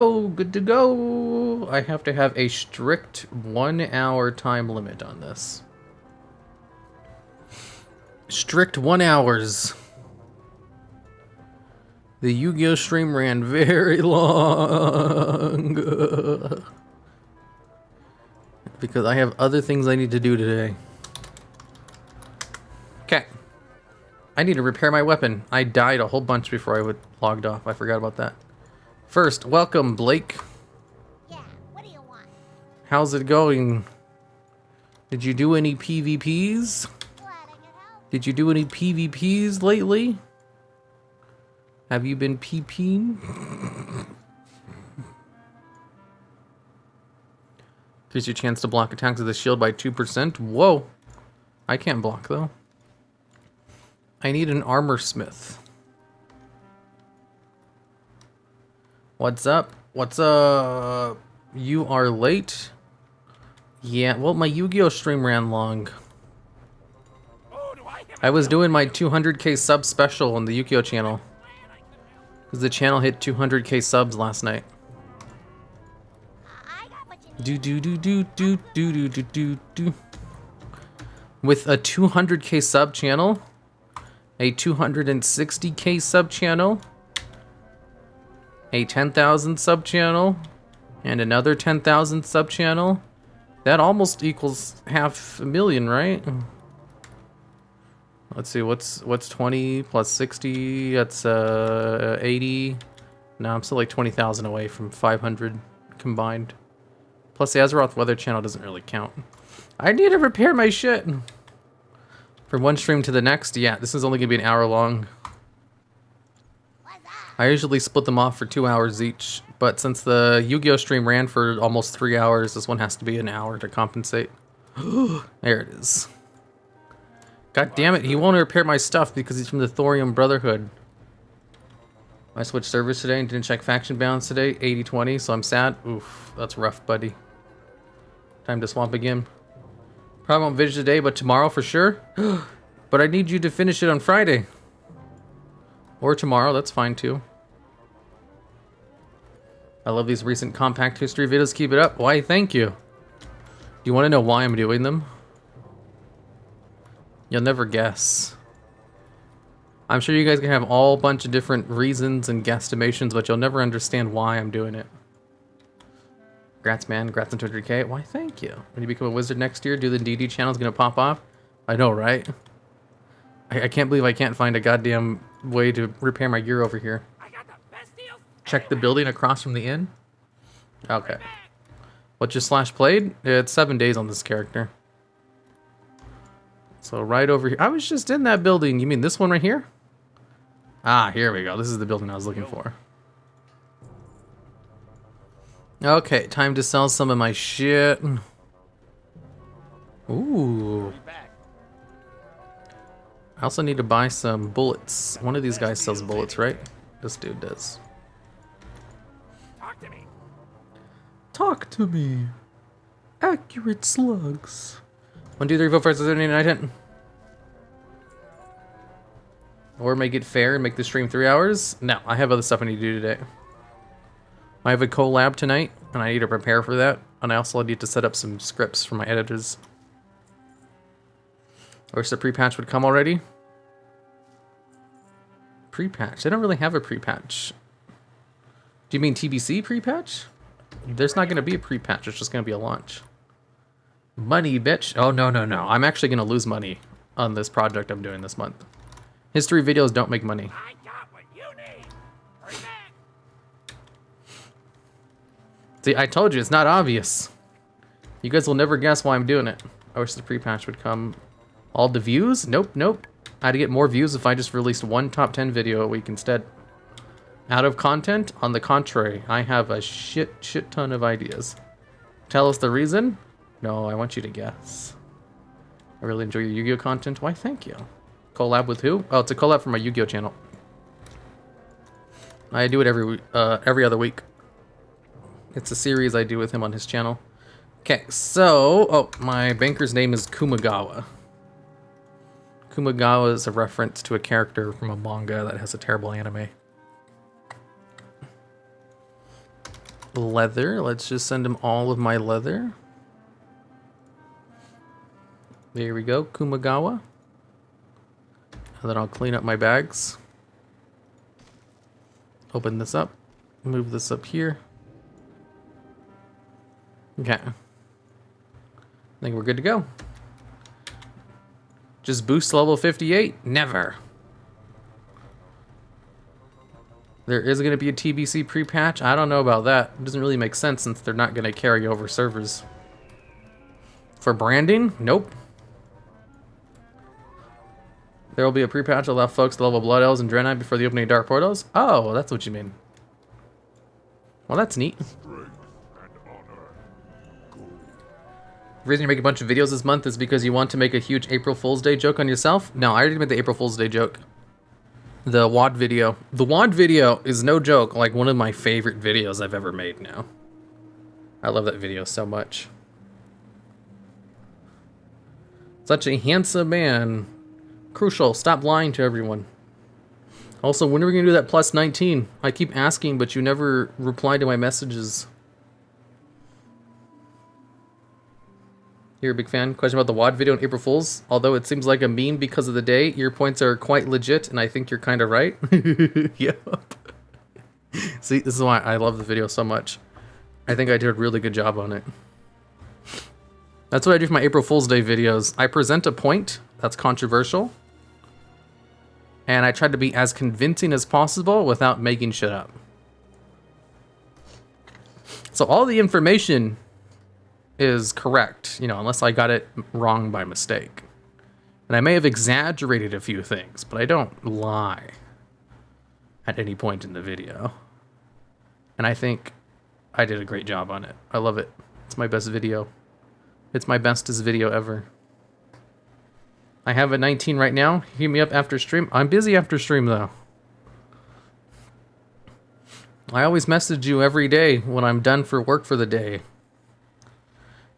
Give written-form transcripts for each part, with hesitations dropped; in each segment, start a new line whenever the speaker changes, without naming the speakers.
Oh, good to go. I have to have a strict 1 hour time limit on this. Strict 1 hours. The Yu-Gi-Oh stream ran very long. Because I have other things I need to do today. Okay. I need to repair my weapon. I died a whole bunch before I logged off. I forgot about that. First, welcome, Blake.
Yeah, what do you want?
How's it going? Did you do any PvPs?
Glad I could help.
Did you do any PvPs lately? Have you been PPing? Increase your chance to block attacks with the shield by 2%. Whoa. I can't block, though. I need an armor smith. What's up? What's up? You are late? Yeah, well, my Yu-Gi-Oh stream ran long. I was doing my 200k sub special on the Yu-Gi-Oh channel. Because the channel hit 200k subs last night.
I got what you
Do
need.
do do do do do do do do do. With a 200k sub channel, a 260k sub channel, a 10,000 sub channel, and another 10,000 sub channel. That almost equals 500,000, right? Let's see, what's 20 plus 60? That's 80. No, I'm still like 20,000 away from 500 combined. Plus the Azeroth weather channel doesn't really count. I need to repair my shit. From one stream to the next, yeah, this is only gonna be an hour long.
What's that?
I usually split them off for 2 hours each, but since the Yu-Gi-Oh stream ran for almost 3 hours, this one has to be an hour to compensate. There it is. God damn it, he won't repair my stuff because he's from the Thorium Brotherhood. I switched servers today and didn't check faction balance today, 80-20, so I'm sad. Oof, that's rough, buddy. Time to swamp again. Probably won't finish today, but tomorrow for sure. But I need you to finish it on Friday. Or tomorrow, that's fine too. I love these recent compact history videos, keep it up. Why, thank you. Do you want to know why I'm doing them? You'll never guess. I'm sure you guys can have all bunch of different reasons and guesstimations, but you'll never understand why I'm doing it. Grats, man. Grats on 200k. Why, thank you. When you become a wizard next year, do the DD channel's gonna pop off? I know, right? I can't believe I can't find a goddamn way to repair my gear over here.
I got the best deals.
Check the building across from the inn? Okay. What just slash played? It's 7 days on this character. So right over here. I was just in that building. You mean this one right here? Ah, here we go. This is the building I was looking for. Okay, time to sell some of my shit. Ooh. I also need to buy some bullets. One of these guys sells bullets, right? This dude does.
Talk to me.
Talk to me. Accurate slugs. 1, 2, 3, 4, 5, 6, 7, 8, 9, 10. Or make it fair and make the stream 3 hours? No, I have other stuff I need to do today. I have a collab tonight, and I need to prepare for that. And I also need to set up some scripts for my editors. I wish the pre-patch would come already. Pre-patch? They don't really have a pre-patch. Do you mean TBC pre-patch? There's not going to be a pre-patch, it's just going to be a launch. Money, bitch. Oh, no, no, no. I'm actually going to lose money on this project I'm doing this month. History videos don't make money.
I got what you need. Hurry back.
See, I told you, it's not obvious. You guys will never guess why I'm doing it. I wish the pre-patch would come. All the views? Nope, nope. I'd get more views if I just released one top 10 video a week instead. Out of content? On the contrary, I have a shit ton of ideas. Tell us the reason? No, I want you to guess. I really enjoy your Yu-Gi-Oh content. Why, thank you. Collab with who? Oh, it's a collab for my Yu-Gi-Oh channel. I do it every other week. It's a series I do with him on his channel. Okay, so... Oh, my banker's name is Kumagawa. Kumagawa is a reference to a character from a manga that has a terrible anime. leather. Let's just send him all of my leather. There we go, Kumagawa. And then I'll clean up my bags. Open this up. Move this up here. Okay. I think we're good to go. Just boost level 58? Never. There is going to be a TBC pre-patch. I don't know about that. It doesn't really make sense since they're not going to carry over servers. For branding? Nope. There will be a pre-patch to allow folks to level Blood Elves and Draenei before the opening of Dark Portals. Oh, that's what you mean. Well, that's neat. The reason you make a bunch of videos this month is because you want to make a huge April Fool's Day joke on yourself? No, I already made the April Fool's Day joke. The WoD video. The WoD video is no joke, like one of my favorite videos I've ever made now. I love that video so much. Such a handsome man. Crucial, stop lying to everyone. Also, when are we going to do that plus 19? I keep asking, but you never reply to my messages. You're a big fan. Question about the WoD video on April Fools. Although it seems like a meme because of the day, your points are quite legit, and I think you're kind of right. Yep. See, this is why I love the video so much. I think I did a really good job on it. That's what I do for my April Fool's Day videos. I present a point that's controversial, and I try to be as convincing as possible without making shit up. So all the information is correct, you know, unless I got it wrong by mistake. And I may have exaggerated a few things, but I don't lie at any point in the video. And I think I did a great job on it. I love it. It's my best video. It's my bestest video ever. I have a 19 right now. Hit me up after stream. I'm busy after stream, though. I always message you every day when I'm done for work for the day.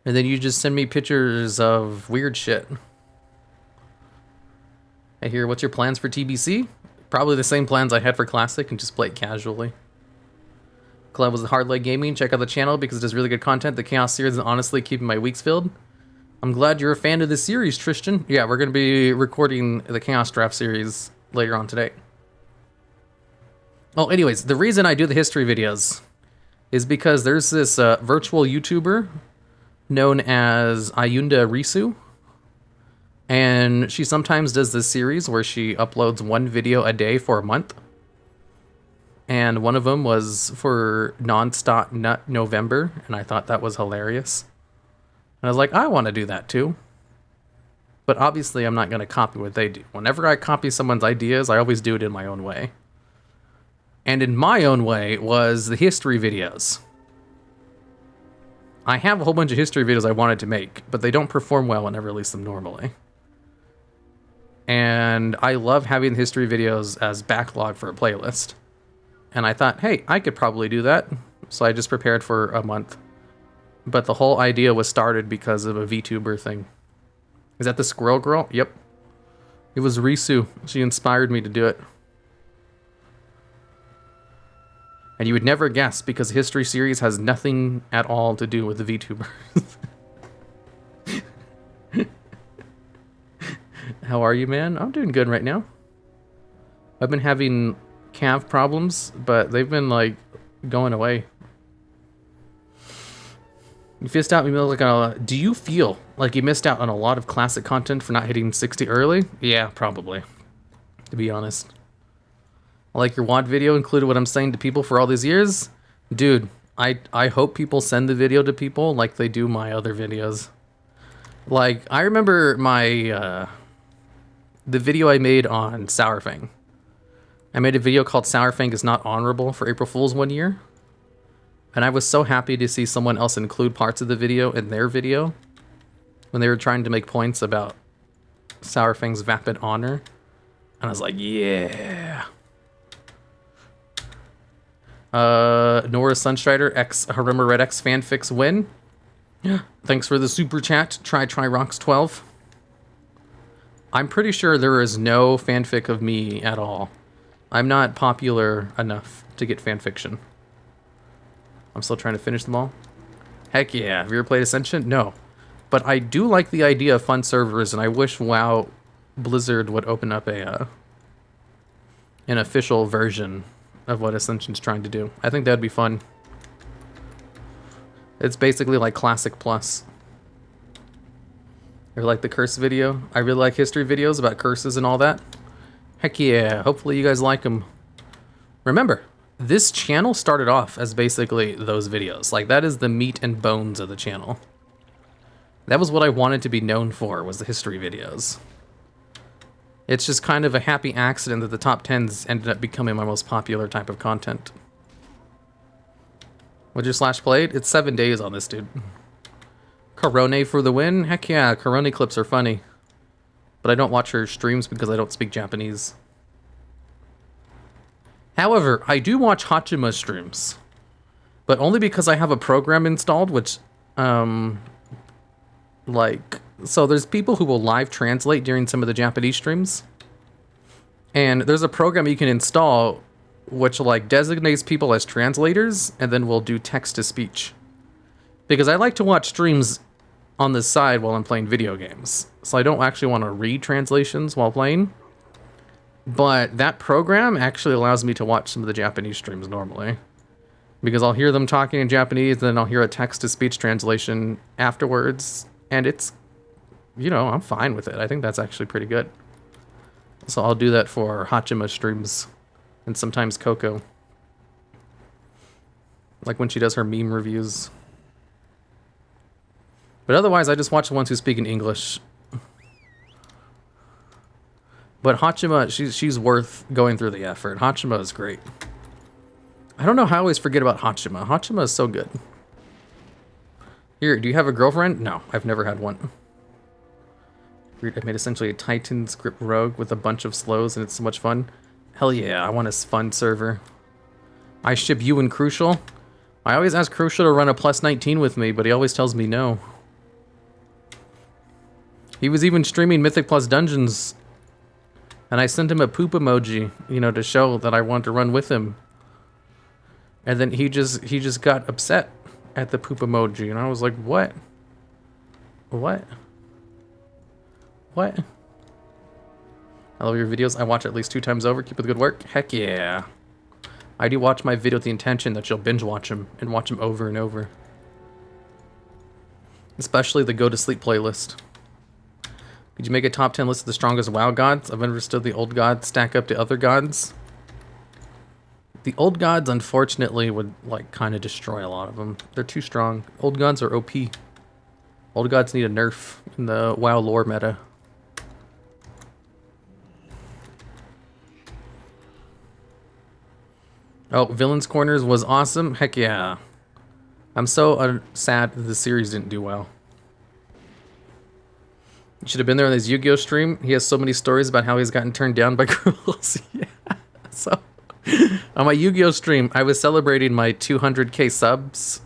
And then you just send me pictures of weird shit. I hear, what's your plans for TBC? Probably the same plans I had for Classic and just play it casually. Collab was Hard Leg Gaming. Check out the channel because it does really good content. The Chaos series is honestly keeping my weeks filled. I'm glad you're a fan of this series, Tristan. Yeah, we're going to be recording the Chaos Draft series later on today. Oh, anyways, the reason I do the history videos is because there's this virtual YouTuber known as Ayunda Risu. And she sometimes does this series where she uploads one video a day for a month. And one of them was for Nonstop Nut November, and I thought that was hilarious. And I was like, I want to do that too. But obviously I'm not going to copy what they do. Whenever I copy someone's ideas, I always do it in my own way. And in my own way was the history videos. I have a whole bunch of history videos I wanted to make, but they don't perform well when I release them normally. And I love having history videos as backlog for a playlist. And I thought, hey, I could probably do that. So I just prepared for a month. But the whole idea was started because of a VTuber thing. Is that the Squirrel Girl? Yep. It was Risu. She inspired me to do it. And you would never guess because the history series has nothing at all to do with the VTubers. How are you, man? I'm doing good right now. I've been having calf problems, but they've been like going away. You missed out. Do you feel like you missed out on a lot of classic content for not hitting 60 early? Yeah, probably. To be honest. I like your WoD video included what I'm saying to people for all these years. Dude, I hope people send the video to people like they do my other videos. Like, I remember my, the video I made on Sourfang. I made a video called Sourfang is not honorable for April Fools one year. And I was so happy to see someone else include parts of the video in their video when they were trying to make points about Sourfang's vapid honor. And I was like, yeah. Nora Sunstrider x hirumaredx fanfics win. Thanks for the super chat. Try Rocks 12. I'm pretty sure there is no fanfic of me at all. I'm not popular enough to get fanfiction. I'm still trying to finish them all. Heck yeah. Have you ever played Ascension? No. But I do like the idea of fun servers, and I wish WoW Blizzard would open up a an official version of what Ascension's trying to do. I think that'd be fun. It's basically like Classic Plus. Or like the curse video. I really like history videos about curses and all that. Heck yeah. Hopefully you guys like them. Remember, this channel started off as basically those videos. Like, that is the meat and bones of the channel. That was what I wanted to be known for, was the history videos. It's just kind of a happy accident that the top 10s ended up becoming my most popular type of content. What'd your slash played? It's 7 days on this, dude. Corone for the win? Heck yeah, Corone clips are funny. But I don't watch her streams because I don't speak Japanese. However, I do watch Hachima streams. But only because I have a program installed, which, so there's people who will live translate during some of the Japanese streams. And there's a program you can install which, like, designates people as translators, and then will do text-to-speech. Because I like to watch streams on the side while I'm playing video games. So I don't actually want to read translations while playing. But that program actually allows me to watch some of the Japanese streams normally. Because I'll hear them talking in Japanese, then I'll hear a text-to-speech translation afterwards. And it's, you know, I'm fine with it. I think that's actually pretty good. So I'll do that for Hachima streams. And sometimes Coco. Like when she does her meme reviews. But otherwise, I just watch the ones who speak in English. But Hachima, she's worth going through the effort. Hachima is great. I don't know how I always forget about Hachima. Hachima is so good. Here, do you have a girlfriend? No, I've never had one. I made essentially a Titan script rogue with a bunch of slows, and it's so much fun. Hell yeah, I want a fun server. I ship you and Crucial. I always ask Crucial to run a plus 19 with me, but he always tells me no. He was even streaming Mythic Plus Dungeons. And I sent him a poop emoji, you know, to show that I wanted to run with him. And then he just got upset at the poop emoji, and I was like, what? What? What? I love your videos. I watch at least 2 times over. Keep up the good work. Heck yeah. I do watch my video with the intention that you'll binge watch them and watch them over and over. Especially the go to sleep playlist. Could you make a top 10 list of the strongest WoW gods? I've understood the old gods stack up to other gods. The old gods, unfortunately, would, like, kind of destroy a lot of them. They're too strong. Old gods are OP. Old gods need a nerf in the WoW lore meta. Oh, Villains Corners was awesome. Heck yeah. I'm so sad that the series didn't do well. You should have been there on his Yu-Gi-Oh stream. He has so many stories about how he's gotten turned down by girls. Yeah. So, on my Yu-Gi-Oh stream, I was celebrating my 200k subs.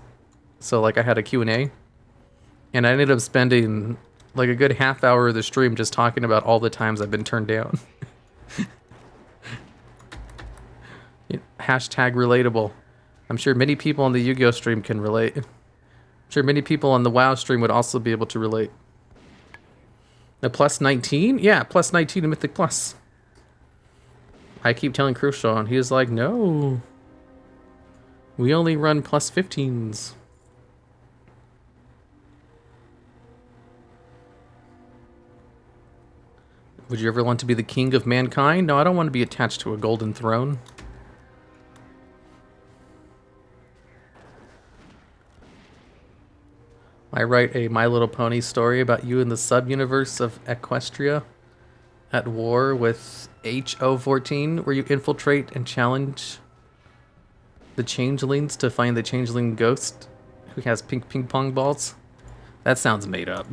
So, like, I had a Q&A. And I ended up spending, like, a good half hour of the stream just talking about all the times I've been turned down. Hashtag relatable. I'm sure many people on the Yu-Gi-Oh stream can relate. I'm sure many people on the WoW stream would also be able to relate. The plus 19? Yeah, plus 19 in Mythic Plus. I keep telling Crucial, and he's like, no. We only run plus 15s. Would you ever want to be the king of mankind? No, I don't want to be attached to a golden throne. I write a My Little Pony story about you in the sub-universe of Equestria at war with HO14, where you infiltrate and challenge the changelings to find the changeling ghost who has pink ping pong balls. That sounds made up.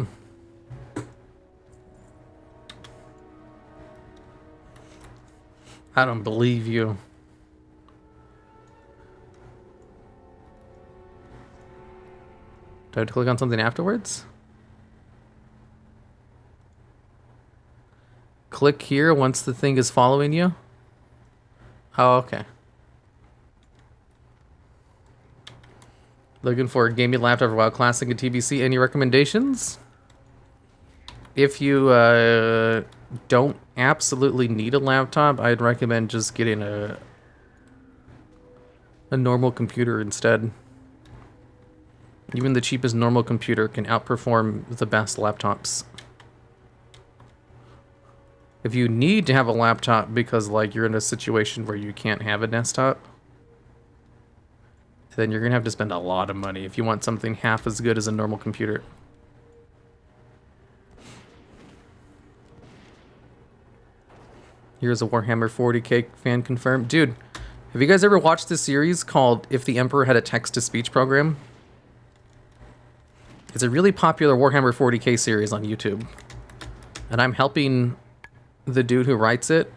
I don't believe you. Do I have to click on something afterwards? Click here once the thing is following you? Oh, okay. Looking for a gaming laptop for WoW Classic and TBC. Any recommendations? If you don't absolutely need a laptop, I'd recommend just getting a normal computer instead. Even the cheapest normal computer can outperform the best laptops. If you need to have a laptop because like you're in a situation where you can't have a desktop, then you're gonna have to spend a lot of money if you want something half as good as a normal computer. Here's a Warhammer 40k fan confirmed. Dude, have you guys ever watched this series called If the Emperor Had a Text-to-Speech Program? It's a really popular Warhammer 40k series on YouTube. And I'm helping the dude who writes it,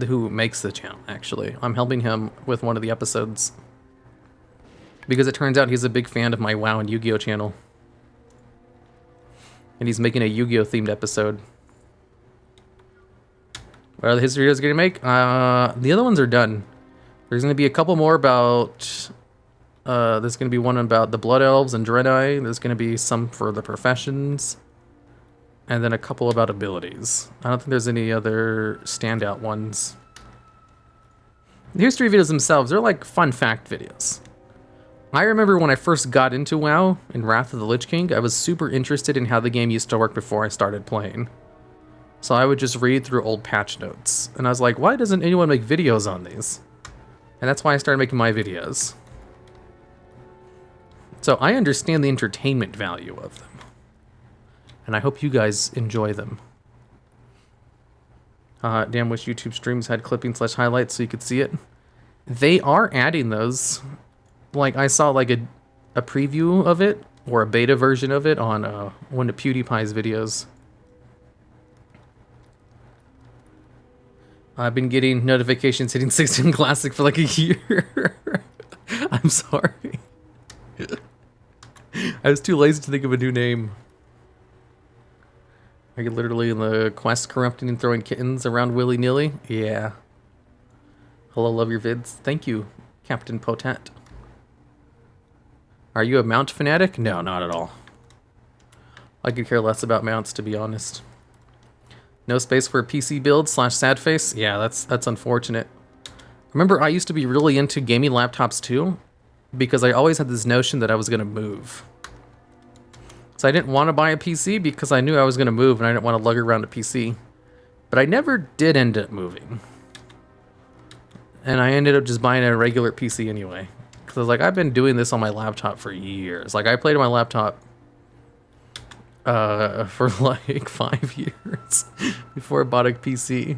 who makes the channel, actually. I'm helping him with one of the episodes. Because it turns out he's a big fan of my WoW and Yu-Gi-Oh channel. And he's making a Yu-Gi-Oh themed episode. What other history videos are going to make? The other ones are done. There's going to be a couple more about... there's going to be one about the Blood Elves and Dreadeye. There's going to be some for the professions. And then a couple about abilities. I don't think there's any other standout ones. The history videos themselves, they're like fun fact videos. I remember when I first got into WoW in Wrath of the Lich King, I was super interested in how the game used to work before I started playing. So I would just read through old patch notes. And I was like, why doesn't anyone make videos on these? And that's why I started making my videos. So I understand the entertainment value of them. And I hope you guys enjoy them. Damn, wish YouTube streams had clipping/highlights so you could see it. They are adding those. Like, I saw like a preview of it, or a beta version of it on one of PewDiePie's videos. I've been getting notifications hitting 16 Classic for like a year. I'm sorry. I was too lazy to think of a new name. Are you literally in the quest corrupting and throwing kittens around willy-nilly? Yeah. Hello, love your vids. Thank you, Captain Potat. Are you a mount fanatic? No, not at all. I could care less about mounts, to be honest. No space for a PC build /sad face? Yeah, that's unfortunate. Remember, I used to be really into gaming laptops too, because I always had this notion that I was going to move. So I didn't want to buy a PC because I knew I was going to move and I didn't want to lug around a PC. But I never did end up moving. And I ended up just buying a regular PC anyway. Because I was like, I've been doing this on my laptop for years. Like, I played on my laptop for like 5 years before I bought a PC.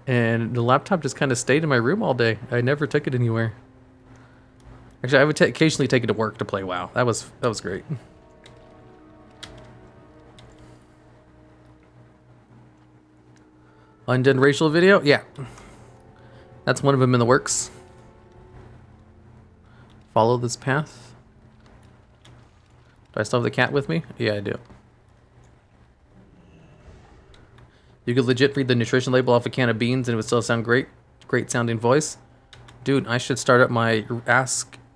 And the laptop just kind of stayed in my room all day. I never took it anywhere. Actually, I would occasionally take it to work to play WoW. That was great. Undone racial video? Yeah. That's one of them in the works. Follow this path. Do I still have the cat with me? Yeah, I do. You could legit read the nutrition label off a can of beans and it would still sound great. Great sounding voice. Dude, I should start up my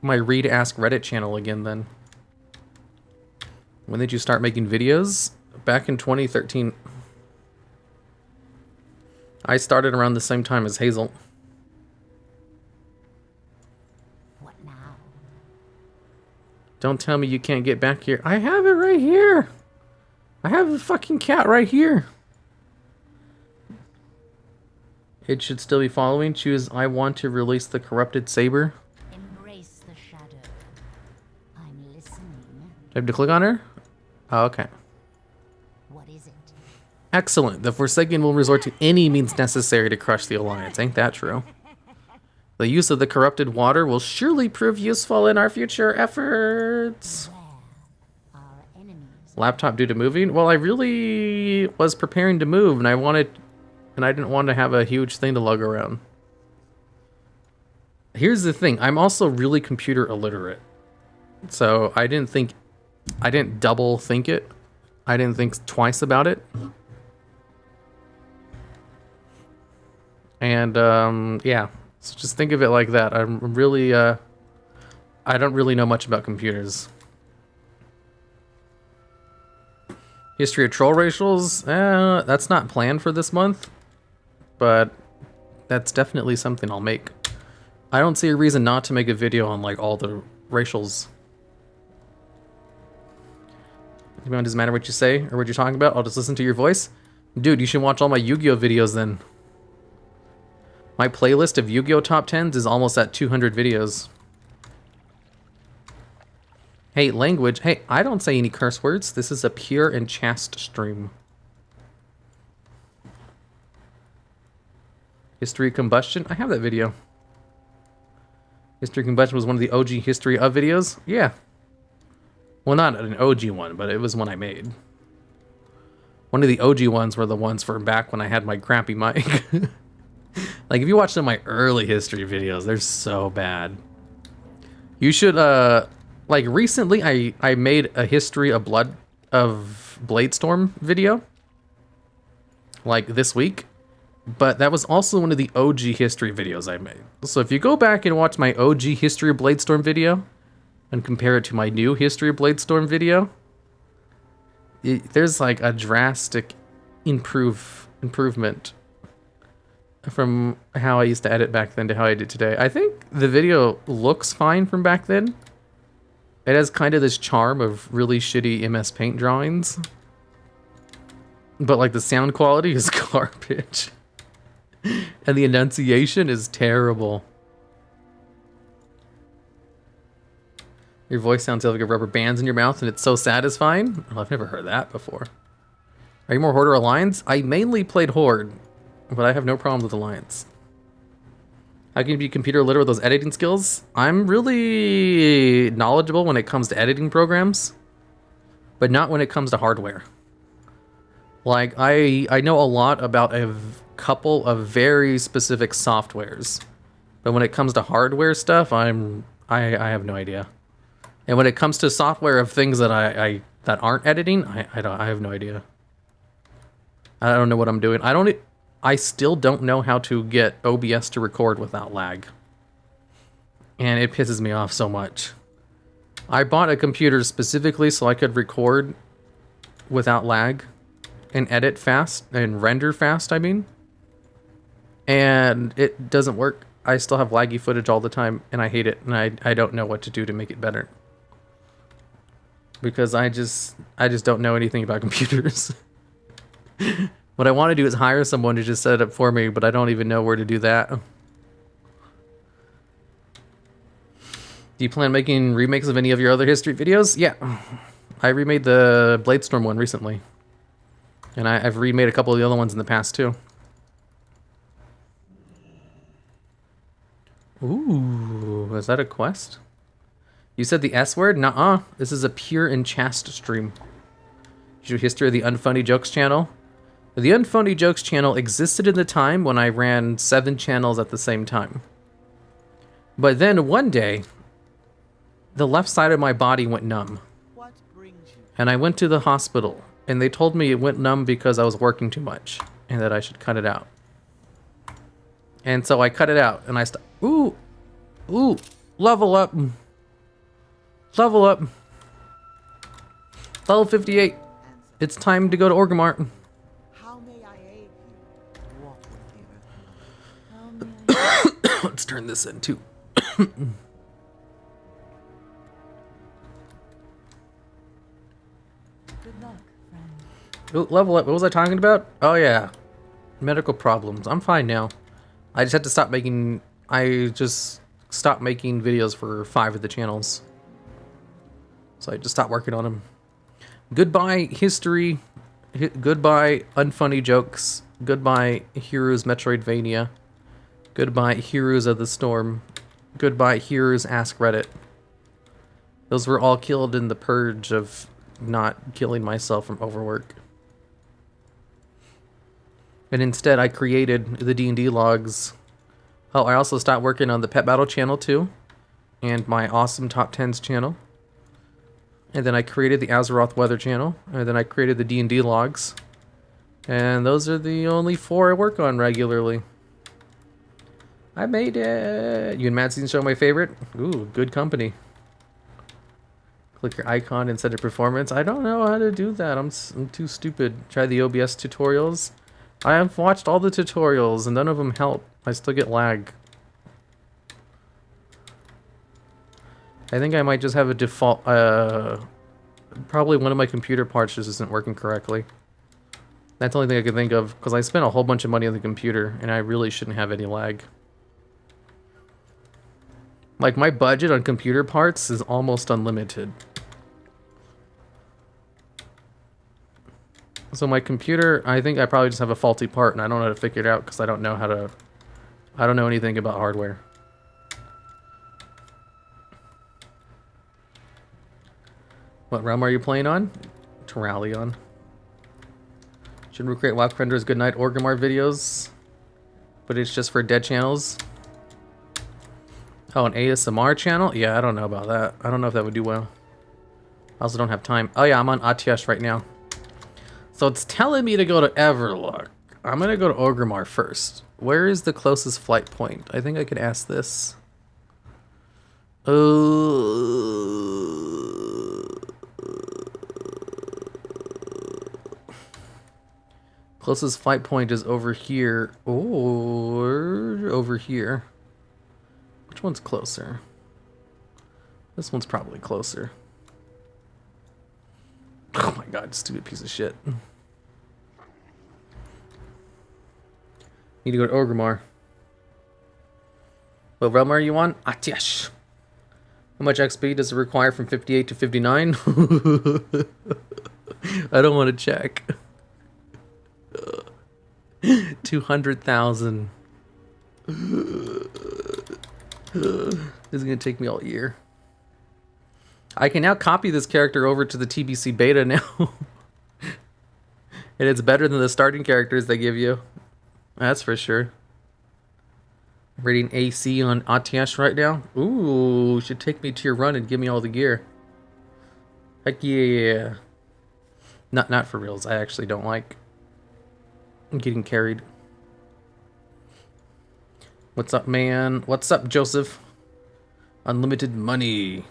Read Ask Reddit channel again then. When did you start making videos? Back in 2013. I started around the same time as Hazel.
What now?
Don't tell me you can't get back here. I have it right here. I have a fucking cat right here. It should still be following. Choose I want to release the corrupted saber.
Embrace the shadow. I'm listening.
Do I have to click on her? Oh, okay.
What is it?
Excellent. The Forsaken will resort to any means necessary to crush the Alliance. Ain't that true? The use of the corrupted water will surely prove useful in our future efforts.
Where are enemies?
Laptop due to moving? Well, I really was preparing to move and I didn't want to have a huge thing to lug around. Here's the thing. I'm also really computer illiterate. So I didn't double think it. I didn't think twice about it. And, yeah. So just think of it like that. I'm really, I don't really know much about computers. History of troll racials? That's not planned for this month, but that's definitely something I'll make. I don't see a reason not to make a video on like all the racials. It doesn't matter what you say or what you're talking about. I'll just listen to your voice. Dude, you should watch all my Yu-Gi-Oh videos then. My playlist of Yu-Gi-Oh top 10s is almost at 200 videos. Hey, language. Hey, I don't say any curse words. This is a pure and chaste stream. History of Combustion. I have that video. History of Combustion was one of the OG History of videos. Yeah. Well, not an OG one, but it was one I made. One of the OG ones were the ones from back when I had my crappy mic. Like, if you watch some of my early history videos, they're so bad. You should, like, recently I made a history of Bladestorm video. Like, this week. But that was also one of the OG history videos I made. So if you go back and watch my OG history of Bladestorm video and compare it to my new history of Bladestorm video, there's like a drastic improvement from how I used to edit back then to how I did today. I think the video looks fine from back then. It has kind of this charm of really shitty MS Paint drawings. But like the sound quality is garbage. And the enunciation is terrible. Your voice sounds like a rubber band's in your mouth and it's so satisfying. Oh, I've never heard that before. Are you more Horde or Alliance? I mainly played Horde, but I have no problem with Alliance. How can you be computer literate with those editing skills? I'm really knowledgeable when it comes to editing programs, but not when it comes to hardware. Like, I know a lot about a couple of very specific softwares, but when it comes to hardware stuff, I have no idea. And when it comes to software of things that that aren't editing, I have no idea. I don't know what I'm doing. I still don't know how to get OBS to record without lag. And it pisses me off so much. I bought a computer specifically so I could record without lag and edit fast and render fast, I mean. And it doesn't work. I still have laggy footage all the time and I hate it, and I don't know what to do to make it better. Because I just don't know anything about computers. What I want to do is hire someone to just set it up for me, but I don't even know where to do that. Do you plan on making remakes of any of your other history videos? Yeah. I remade the Bladestorm one recently. And I've remade a couple of the other ones in the past too. Ooh, is that a quest? You said the S word? Nuh-uh. This is a pure and chaste stream. Your history of the Unfunny Jokes channel. The Unfunny Jokes channel existed in the time when I ran 7 channels at the same time. But then one day, the left side of my body went numb.
What brings you?
And I went to the hospital, and they told me it went numb because I was working too much, and that I should cut it out. And so I cut it out, and I ooh, level up. Level up. Level 58. It's time to go to Orgrimmar.
How may I aid you? Walk with me.
Let's turn this in too.
Good luck, friend.
Ooh, level up. What was I talking about? Oh yeah, medical problems. I'm fine now. I just had to stop making. I just stopped making videos for 5 of the channels. So I just stopped working on them. Goodbye, history. Goodbye, unfunny jokes. Goodbye, Heroes Metroidvania. Goodbye, Heroes of the Storm. Goodbye, Heroes Ask Reddit. Those were all killed in the purge of not killing myself from overwork. And instead, I created the D&D logs. Oh, I also stopped working on the Pet Battle channel too, and my awesome Top 10s channel. And then I created the Azeroth Weather channel, and then I created the D&D logs. And those are the only 4 I work on regularly. I made it. You and Madseen show my favorite? Ooh, good company. Click your icon and set a performance. I don't know how to do that. I'm too stupid. Try the OBS tutorials. I have watched all the tutorials and none of them help. I still get lag. I think I might just have a default, probably one of my computer parts just isn't working correctly. That's the only thing I can think of, because I spent a whole bunch of money on the computer, and I really shouldn't have any lag. Like, my budget on computer parts is almost unlimited. So my computer, I think I probably just have a faulty part, and I don't know how to figure it out, because I don't know how to... I don't know anything about hardware. What realm are you playing on? To rally on. Should we create Wildcrender's Goodnight Orgrimmar videos? But it's just for dead channels. Oh, an ASMR channel? Yeah, I don't know about that. I don't know if that would do well. I also don't have time. Oh yeah, I'm on Atiesh right now. So it's telling me to go to Everlook. I'm gonna go to Orgrimmar first. Where is the closest flight point? I think I could ask this. Closest flight point is over here, or over here. Which one's closer? This one's probably closer. Oh my god, stupid piece of shit. Need to go to Orgrimmar. What realm are you on? Atiesh. How much XP does it require from 58 to 59? I don't want to check. 200,000. This is gonna take me all year. I can now copy this character over to the TBC beta now. And it's better than the starting characters they give you. That's for sure. Rating AC on Atiesh right now. Ooh, should take me to your run and give me all the gear. Heck yeah. Not for reals. I actually don't like getting carried. What's up, man? What's up, Joseph? Unlimited money.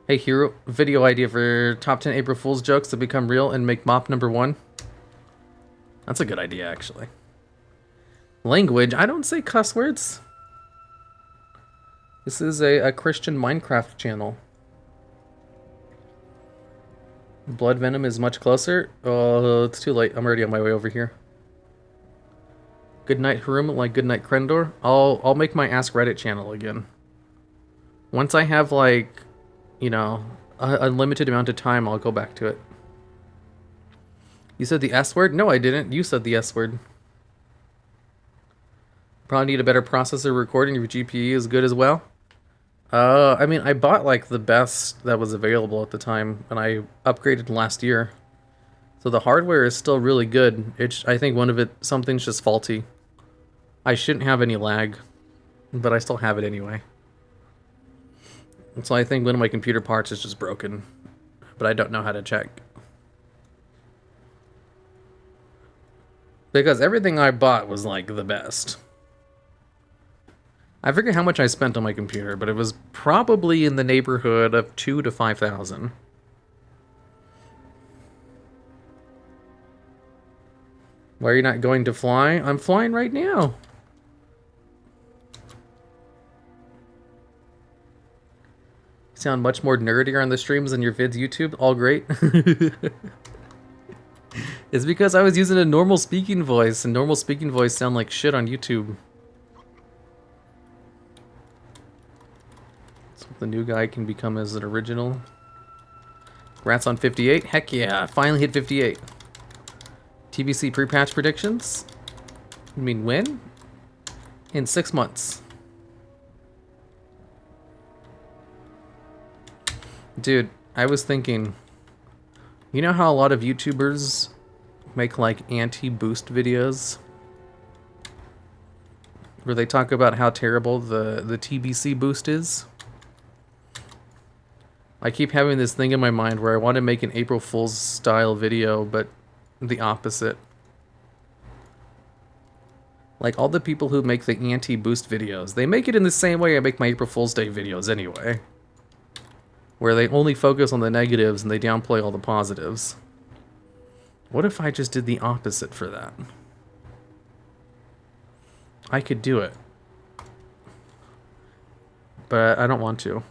Hey, Hero, video idea for top 10 April Fool's jokes that become real and make MOP #1. That's a good idea, actually. Language. I don't say cuss words. This is a Christian Minecraft channel. Blood Venom is much closer. Oh, it's too late. I'm already on my way over here. Good night, Haruma, like good night, Krendor. I'll make my Ask Reddit channel again. Once I have, like, you know, a limited amount of time, I'll go back to it. You said the S word? No, I didn't. You said the S word. Probably need a better processor recording. Your GPU is good as well. I mean, I bought, like, the best that was available at the time, and I upgraded last year. So the hardware is still really good. I think something's just faulty. I shouldn't have any lag, but I still have it anyway. So I think one of my computer parts is just broken, but I don't know how to check. Because everything I bought was, like, the best. I forget how much I spent on my computer, but it was probably in the neighborhood of 2,000 to 5,000. Why are you not going to fly? I'm flying right now. You sound much more nerdier on the streams than your vids YouTube. All great. It's because I was using a normal speaking voice, and normal speaking voice sound like shit on YouTube. So the new guy can become as an original. Rats on 58. Heck yeah, finally hit 58. TBC pre-patch predictions? You mean when? In 6 months. Dude, I was thinking, you know how a lot of YouTubers make, like, anti-boost videos? Where they talk about how terrible the TBC boost is? I keep having this thing in my mind where I want to make an April Fool's style video, but the opposite. Like, all the people who make the anti-boost videos, they make it in the same way I make my April Fool's Day videos anyway. where they only focus on the negatives and they downplay all the positives. What if I just did the opposite for that? I could do it. But I don't want to.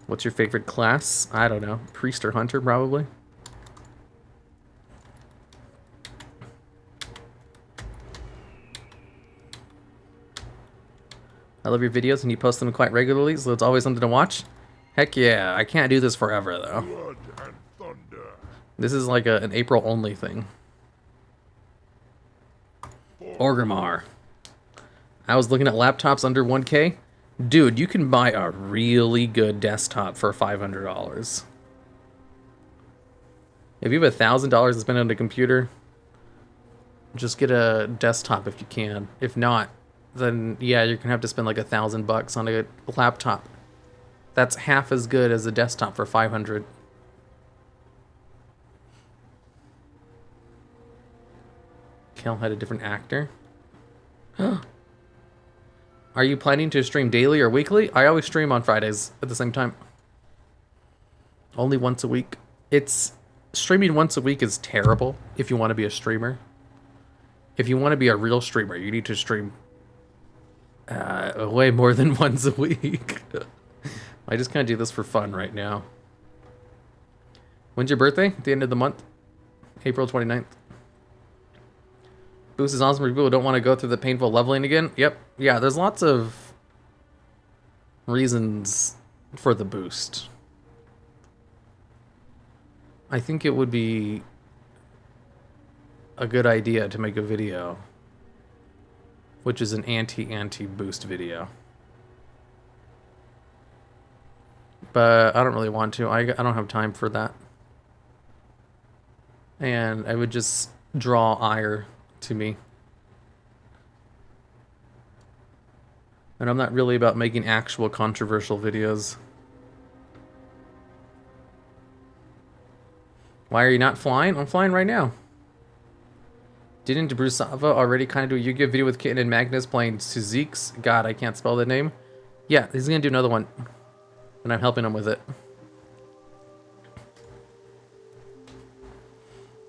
What's your favorite class? I don't know. Priest or hunter, probably. I love your videos and you post them quite regularly, so it's always something to watch. Heck yeah, I can't do this forever though.
Blood and thunder.
This is like an April only thing. Orgrimmar. I was looking at laptops under 1K. Dude, you can buy a really good desktop for $500. If you have $1,000 to spend on a computer, just get a desktop if you can. If not, then yeah, you're gonna have to spend like $1,000 on a laptop. That's half as good as a desktop for $500. Kel had a different actor. Are you planning to stream daily or weekly? I always stream on Fridays at the same time. Only once a week. Streaming once a week is terrible if you want to be a streamer. If you want to be a real streamer, you need to stream way more than once a week. I just kind of do this for fun right now. When's your birthday? At the end of the month? April 29th. Boost is awesome for people who don't want to go through the painful leveling again. Yep. Yeah, there's lots of reasons for the boost. I think it would be a good idea to make a video, which is an anti-boost video. But I don't really want to. I don't have time for that. And I would just draw ire to me. And I'm not really about making actual controversial videos. Why are you not flying? I'm flying right now. Didn't Brusava already kind of do a Yu-Gi-Oh video with Kitten and Magnus playing Suzix? God, I can't spell the name. Yeah, he's gonna do another one. And I'm helping him with it.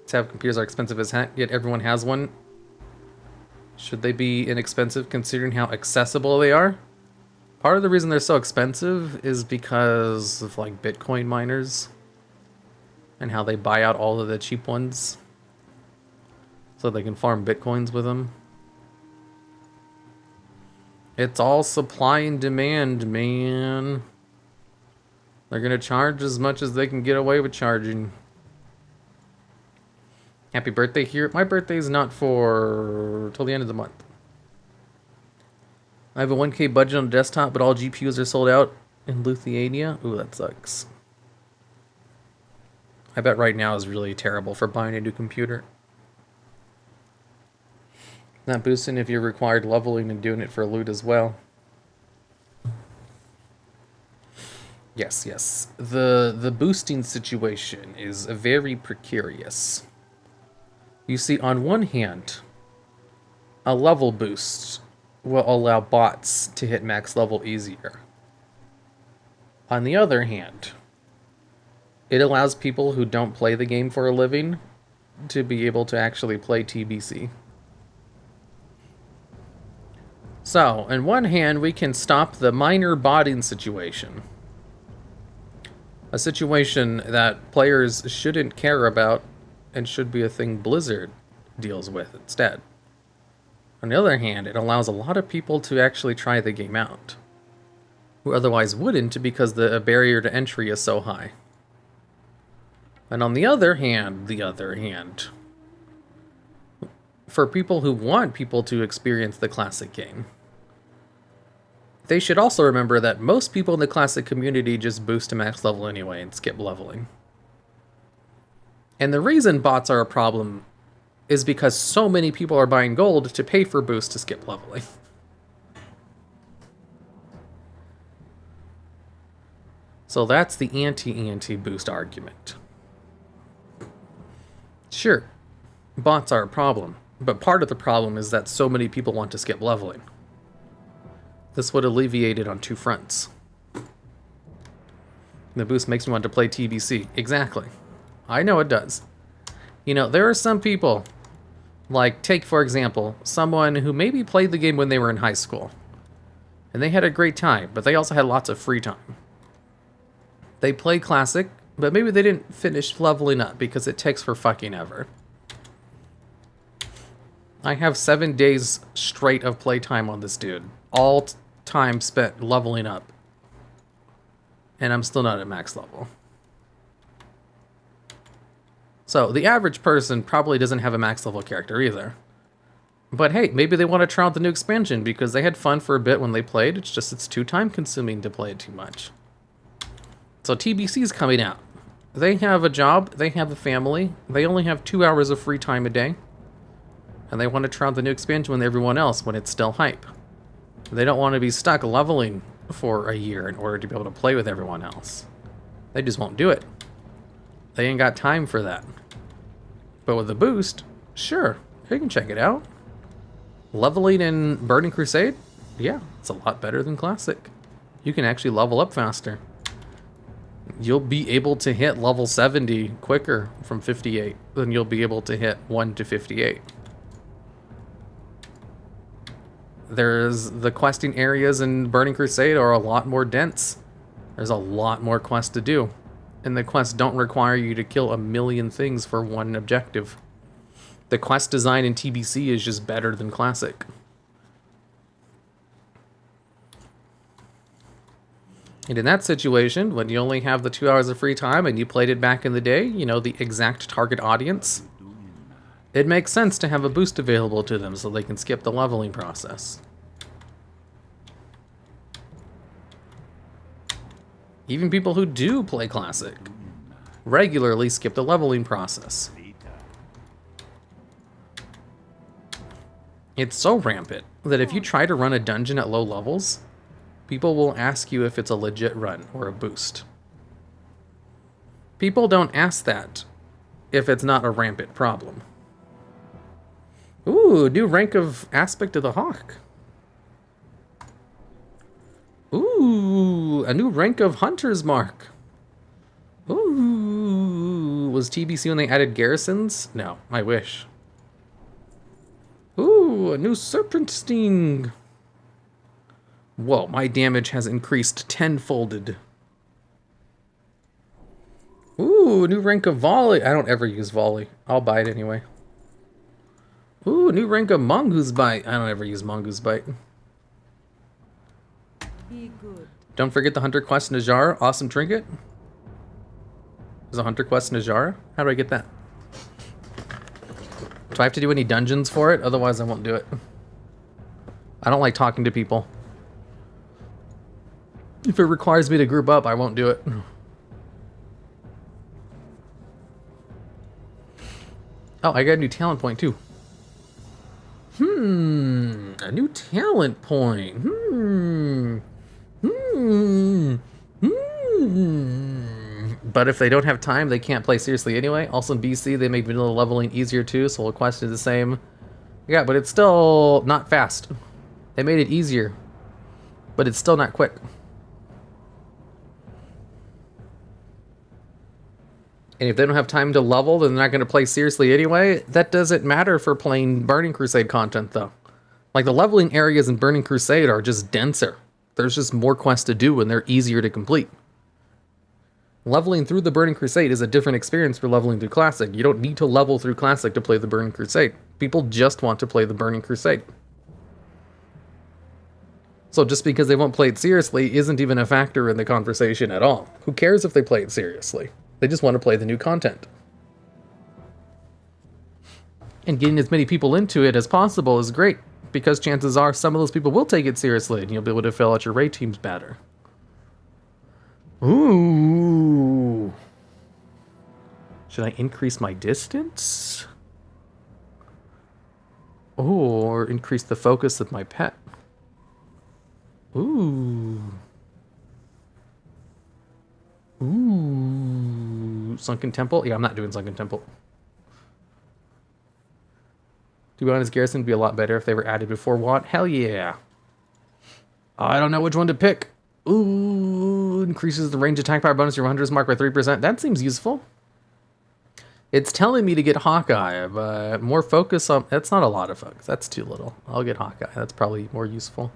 Tab computers are expensive as heck, yet everyone has one. Should they be inexpensive considering how accessible they are? Part of the reason they're so expensive is because of like Bitcoin miners and how they buy out all of the cheap ones so they can farm Bitcoins with them. It's all supply and demand, man. They're gonna charge as much as they can get away with charging. Happy birthday here. My birthday is not for till the end of the month. I have a 1K budget on the desktop, but all GPUs are sold out in Lithuania. Ooh, that sucks. I bet right now is really terrible for buying a new computer. Not boosting if you're required leveling and doing it for loot as well. Yes, yes. The boosting situation is very precarious. You see, on one hand, a level boost will allow bots to hit max level easier. On the other hand, it allows people who don't play the game for a living to be able to actually play TBC. So, on one hand, we can stop the minor botting situation. A situation that players shouldn't care about and should be a thing Blizzard deals with instead. On the other hand, it allows a lot of people to actually try the game out, who otherwise wouldn't because the barrier to entry is so high. And on the other hand, for people who want people to experience the classic game, they should also remember that most people in the classic community just boost to max level anyway and skip leveling. And the reason bots are a problem is because so many people are buying gold to pay for boost to skip leveling. So that's the anti-boost argument. Sure, bots are a problem, but part of the problem is that so many people want to skip leveling. This would alleviate it on two fronts. The boost makes me want to play TBC. Exactly. I know it does. You know, there are some people, like, take, for example, someone who maybe played the game when they were in high school. And they had a great time, but they also had lots of free time. They played Classic, but maybe they didn't finish leveling up because it takes for fucking ever. I have 7 days straight of playtime on this dude. All time spent leveling up. And I'm still not at max level. So, the average person probably doesn't have a max level character either. But hey, maybe they want to try out the new expansion because they had fun for a bit when they played. It's just it's too time consuming to play it too much. So TBC's coming out. They have a job, they have a family, they only have 2 hours of free time a day. And they want to try out the new expansion with everyone else when it's still hype. They don't want to be stuck leveling for a year in order to be able to play with everyone else. They just won't do it. They ain't got time for that. But with the boost, sure, you can check it out. Leveling in Burning Crusade? Yeah, it's a lot better than Classic. You can actually level up faster. You'll be able to hit level 70 quicker from 58 than you'll be able to hit 1 to 58. There's the questing areas in Burning Crusade are a lot more dense. There's a lot more quests to do. And the quests don't require you to kill a million things for one objective. The quest design in TBC is just better than Classic. And in that situation, when you only have the 2 hours of free time and you played it back in the day, you know, the exact target audience, it makes sense to have a boost available to them so they can skip the leveling process. Even people who do play Classic regularly skip the leveling process. It's so rampant that if you try to run a dungeon at low levels, people will ask you if it's a legit run or a boost. People don't ask that if it's not a rampant problem. Ooh, new rank of Aspect of the Hawk. Ooh, a new rank of Hunter's Mark. Ooh, was TBC when they added garrisons? No, I wish. Ooh, a new Serpent Sting. Whoa, my damage has increased tenfolded. Ooh, new rank of Volley. I don't ever use Volley. I'll buy it anyway. Ooh, new rank of Mongoose Bite. I don't ever use Mongoose Bite.
Be good.
Don't forget the Hunter Quest Najara. Awesome trinket. There's a Hunter Quest Najara. How do I get that? Do I have to do any dungeons for it? Otherwise, I won't do it. I don't like talking to people. If it requires me to group up, I won't do it. Oh, I got a new talent point too. A new talent point. But if they don't have time, they can't play seriously anyway. Also in BC, they make vanilla leveling easier too, so the quest is the same. Yeah, but it's still not fast. They made it easier, but it's still not quick. And if they don't have time to level, then they're not going to play seriously anyway. That doesn't matter for playing Burning Crusade content, though. Like, the leveling areas in Burning Crusade are just denser. There's just more quests to do, and they're easier to complete. Leveling through the Burning Crusade is a different experience for leveling through Classic. You don't need to level through Classic to play the Burning Crusade. People just want to play the Burning Crusade. So just because they won't play it seriously isn't even a factor in the conversation at all. Who cares if they play it seriously? They just want to play the new content. And getting as many people into it as possible is great, because chances are some of those people will take it seriously, and you'll be able to fill out your raid teams better. Ooh. Should I increase my distance? Or increase the focus of my pet? Ooh. Ooh. Sunken Temple? Yeah, I'm not doing Sunken Temple. To be honest, Garrison would be a lot better if they were added before WoW. Hell yeah. I don't know which one to pick. Ooh, increases the range attack power bonus your hunter's mark by 3%. That seems useful. It's telling me to get Hawkeye, but more focus on... That's not a lot of focus. That's too little. I'll get Hawkeye. That's probably more useful.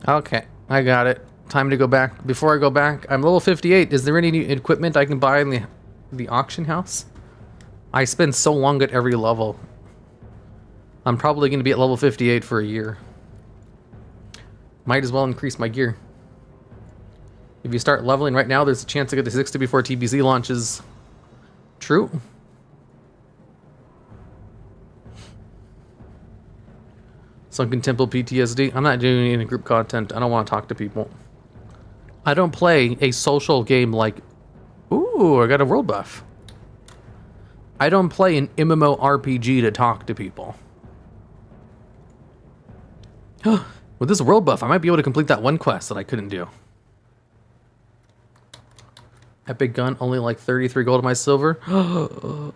Okay, I got it. Time to go back. Before I go back, I'm level 58. Is there any new equipment I can buy in the auction house? I spend so long at every level. I'm probably going to be at level 58 for a year. Might as well increase my gear. If you start leveling right now, there's a chance to get to 60 before TBC launches. True. Sunken Temple PTSD. I'm not doing any group content. I don't want to talk to people. I don't play a social game like... Ooh, I got a world buff. I don't play an MMORPG to talk to people. With this world buff, I might be able to complete that one quest that I couldn't do. Epic gun, only like 33 gold of my silver. I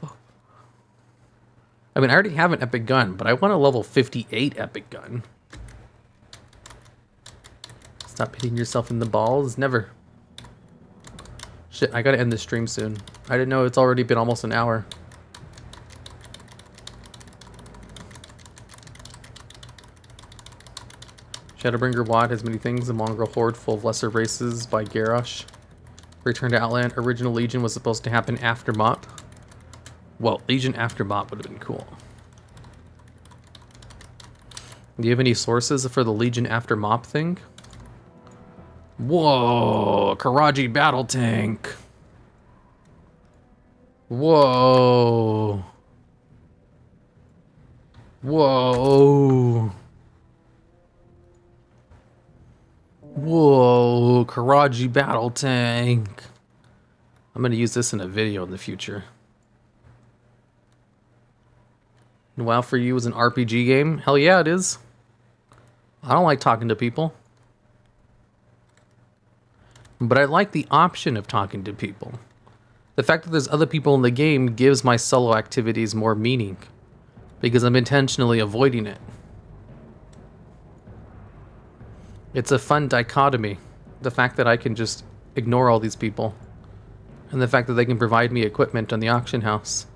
mean, I already have an epic gun, but I want a level 58 epic gun. Stop hitting yourself in the balls. Never. Shit, I gotta end this stream soon. I didn't know it's already been almost an hour. Shadowbringer WAD has many things. The Mongrel Horde full of lesser races by Garrosh. Return to Outland. Original Legion was supposed to happen after MOP. Well, Legion after MOP would have been cool. Do you have any sources for the Legion after MOP thing? Whoa, Karaji battle tank. Whoa. Whoa. Whoa, Karaji battle tank. I'm gonna use this in a video in the future. WoW for you is an RPG game? Hell yeah, it is. I don't like talking to people. But I like the option of talking to people. The fact that there's other people in the game gives my solo activities more meaning. Because I'm intentionally avoiding it. It's a fun dichotomy. The fact that I can just ignore all these people. And the fact that they can provide me equipment on the auction house.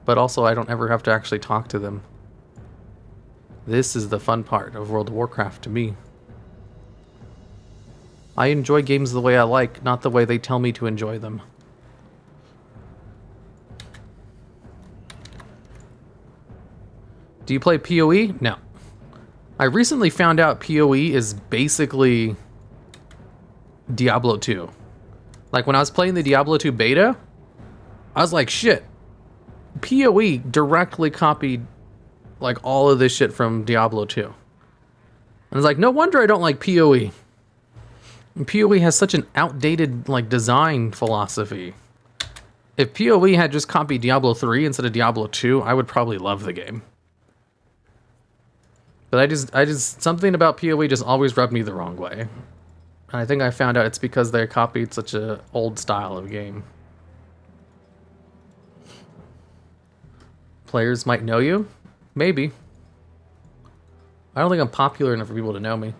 But also I don't ever have to actually talk to them. This is the fun part of World of Warcraft to me. I enjoy games the way I like, not the way they tell me to enjoy them. Do you play PoE? No. I recently found out PoE is basically Diablo 2. Like when I was playing the Diablo 2 beta, I was like, shit. PoE directly copied like all of this shit from Diablo 2. And I was like, no wonder I don't like PoE. And PoE has such an outdated like design philosophy. If PoE had just copied Diablo 3 instead of Diablo 2, I would probably love the game. But I just something about PoE just always rubbed me the wrong way. And I think I found out it's because they copied such an old style of game. Players might know you? Maybe. I don't think I'm popular enough for people to know me.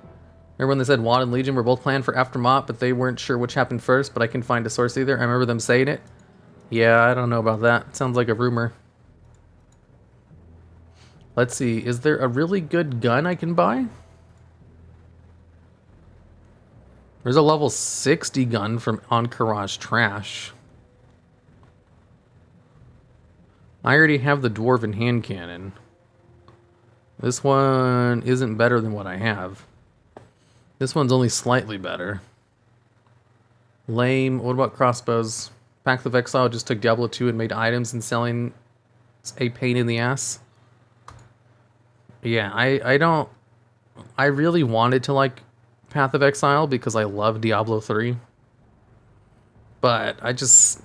Remember when they said WoD and Legion were both planned for after MOP, but they weren't sure which happened first, but I couldn't find a source either? I remember them saying it. Yeah, I don't know about that. Sounds like a rumor. Let's see, is there a really good gun I can buy? There's a level 60 gun from Encourage Trash. I already have the Dwarven hand cannon. This one isn't better than what I have. This one's only slightly better. Lame. What about crossbows? Pact of Exile just took Diablo 2 and made items and selling a pain in the ass. Yeah, I really wanted to like Path of Exile because I love Diablo 3. But I just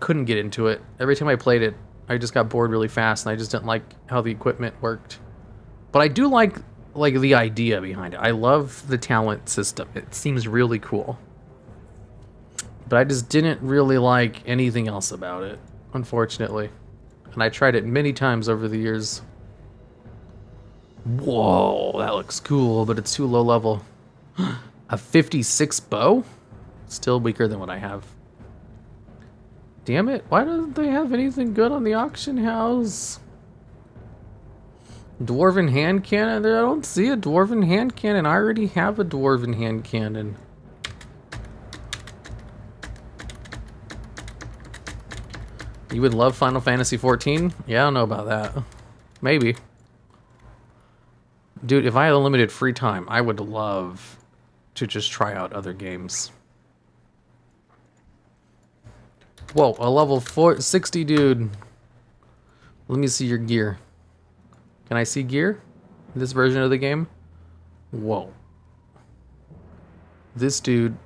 couldn't get into it. Every time I played it, I just got bored really fast and I just didn't like how the equipment worked. But I do like the idea behind it. I love the talent system. It seems really cool. But I just didn't really like anything else about it, unfortunately. And I tried it many times over the years. Whoa, that looks cool, but it's too low level. A 56 bow? Still weaker than what I have. Damn it, why don't they have anything good on the auction house? Dwarven hand cannon? I don't see a dwarven hand cannon. I already have a dwarven hand cannon. You would love Final Fantasy 14? Yeah, I don't know about that. Maybe. Dude, if I had unlimited free time, I would love to just try out other games. Whoa, a level 60 dude. Let me see your gear. Can I see gear? In this version of the game? Whoa. This dude.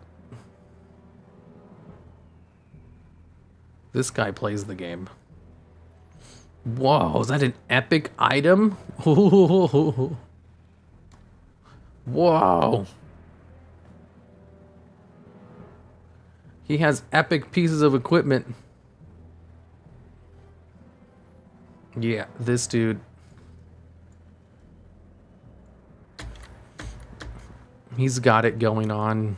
This guy plays the game. Whoa, is that an epic item? Whoa. He has epic pieces of equipment. Yeah, this dude. He's got it going on.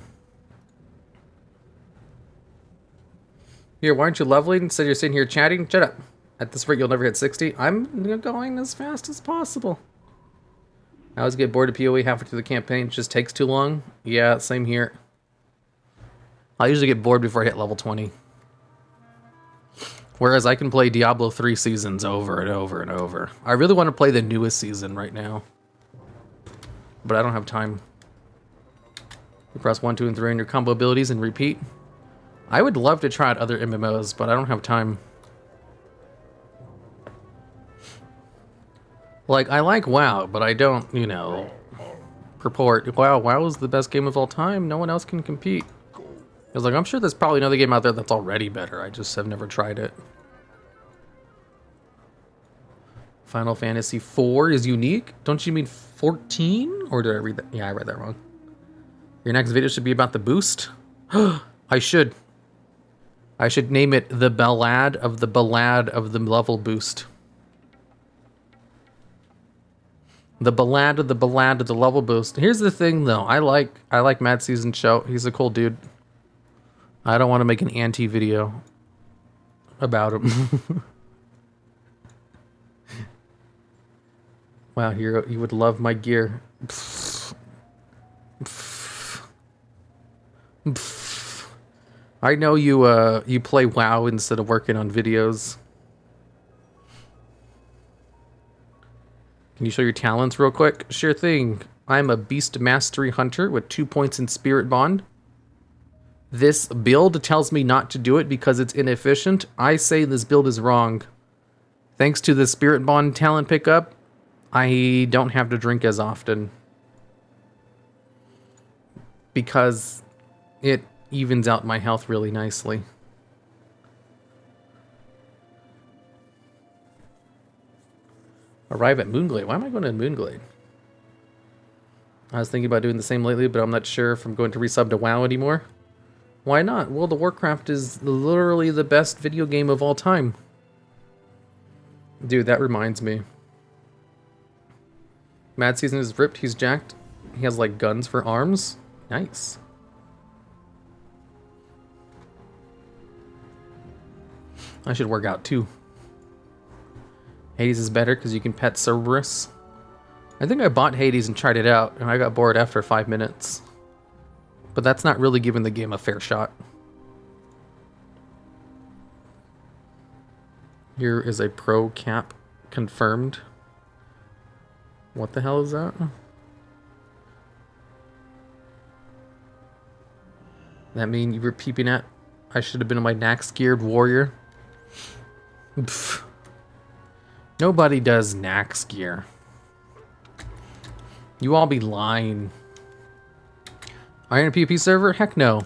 Here, why aren't you leveling? Instead you're sitting here chatting? Shut up. At this rate, you'll never hit 60. I'm going as fast as possible. I always get bored of PoE halfway through the campaign. It just takes too long. Yeah, same here. I usually get bored before I hit level 20. Whereas I can play Diablo 3 seasons over and over and over. I really want to play the newest season right now. But I don't have time. You press 1, 2, and 3 on your combo abilities and repeat. I would love to try out other MMOs, but I don't have time. Like, I like WoW, but I don't, you know, purport, WoW is the best game of all time. No one else can compete. I was like, I'm sure there's probably another game out there that's already better. I just have never tried it. Final Fantasy IV is unique? Don't you mean 14? Or did I read that? Yeah, I read that wrong. Your next video should be about the boost? I should. I should name it the Ballad of the level boost. The Ballad of the level boost. Here's the thing though, I like Mad Season Show. He's a cool dude. I don't want to make an anti-video about him. Wow, Hero, you would love my gear. I know you play WoW instead of working on videos. Can you show your talents real quick? Sure thing. I'm a Beast Mastery Hunter with 2 points in Spirit Bond. This build tells me not to do it because it's inefficient. I say this build is wrong. Thanks to the Spirit Bond talent pickup, I don't have to drink as often. Because it evens out my health really nicely. Arrive at Moonglade. Why am I going to Moonglade? I was thinking about doing the same lately, but I'm not sure if I'm going to resub to WoW anymore. Why not? World of Warcraft is literally the best video game of all time. Dude, that reminds me. Mad Season is ripped. He's jacked. He has like guns for arms. Nice. I should work out too. Hades is better because you can pet Cerberus. I think I bought Hades and tried it out, and I got bored after 5 minutes. But that's not really giving the game a fair shot. Here is a pro cap confirmed. What the hell is that? That mean you were peeping at? I should have been my Nax geared warrior. Pfft. Nobody does Nax gear. You all be lying. Are you in a PvP server? Heck no.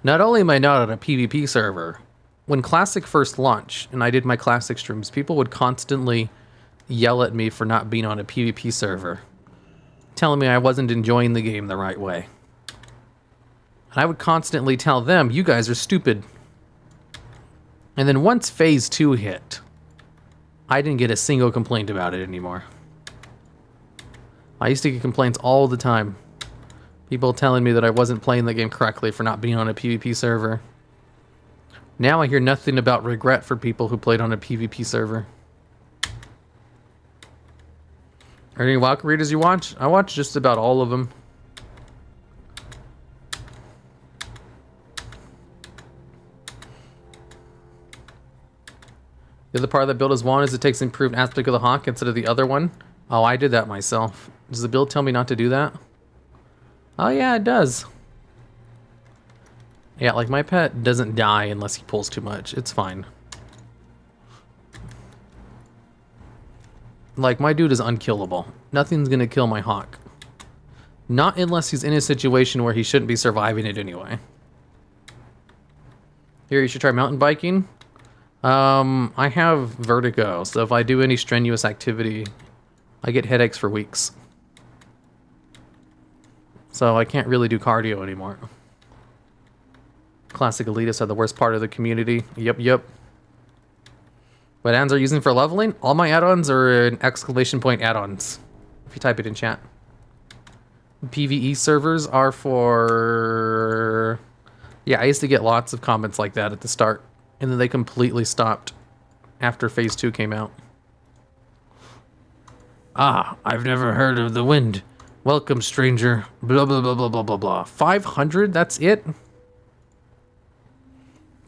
Not only am I not on a PvP server, when Classic first launched, and I did my Classic streams, people would constantly yell at me for not being on a PvP server, telling me I wasn't enjoying the game the right way. And I would constantly tell them, you guys are stupid. And then once Phase 2 hit, I didn't get a single complaint about it anymore. I used to get complaints all the time. People telling me that I wasn't playing the game correctly for not being on a PvP server. Now I hear nothing about regret for people who played on a PvP server. Are there any WoW creators you watch? I watch just about all of them. The other part of that build is one is it takes improved aspect of the hawk instead of the other one. Oh, I did that myself. Does the build tell me not to do that? Oh yeah, it does. Yeah, like my pet doesn't die unless he pulls too much. It's fine. Like, my dude is unkillable. Nothing's gonna kill my hawk. Not unless he's in a situation where he shouldn't be surviving it anyway. Here, you should try mountain biking. I have vertigo, so if I do any strenuous activity, I get headaches for weeks. So I can't really do cardio anymore. Classic elitists are the worst part of the community. Yep. What add-ons are you using for leveling? All my add-ons are an exclamation point add-ons. If you type it in chat. PvE servers are for... Yeah, I used to get lots of comments like that at the start. And then they completely stopped after Phase 2 came out. Ah, I've never heard of the wind. Welcome, stranger. Blah, blah, blah, blah, blah, blah, blah. 500? That's it?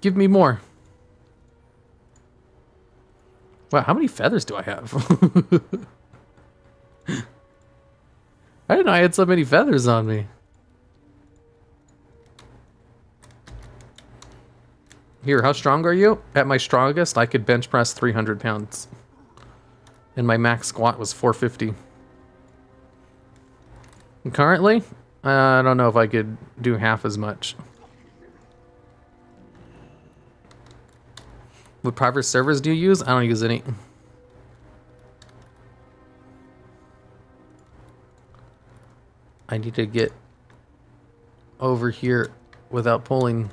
Give me more. Wow, how many feathers do I have? I didn't know I had so many feathers on me. Here, how strong are you? At my strongest, I could bench press 300 pounds. And my max squat was 450. And currently, I don't know if I could do half as much. What private servers do you use? I don't use any. I need to get over here without pulling.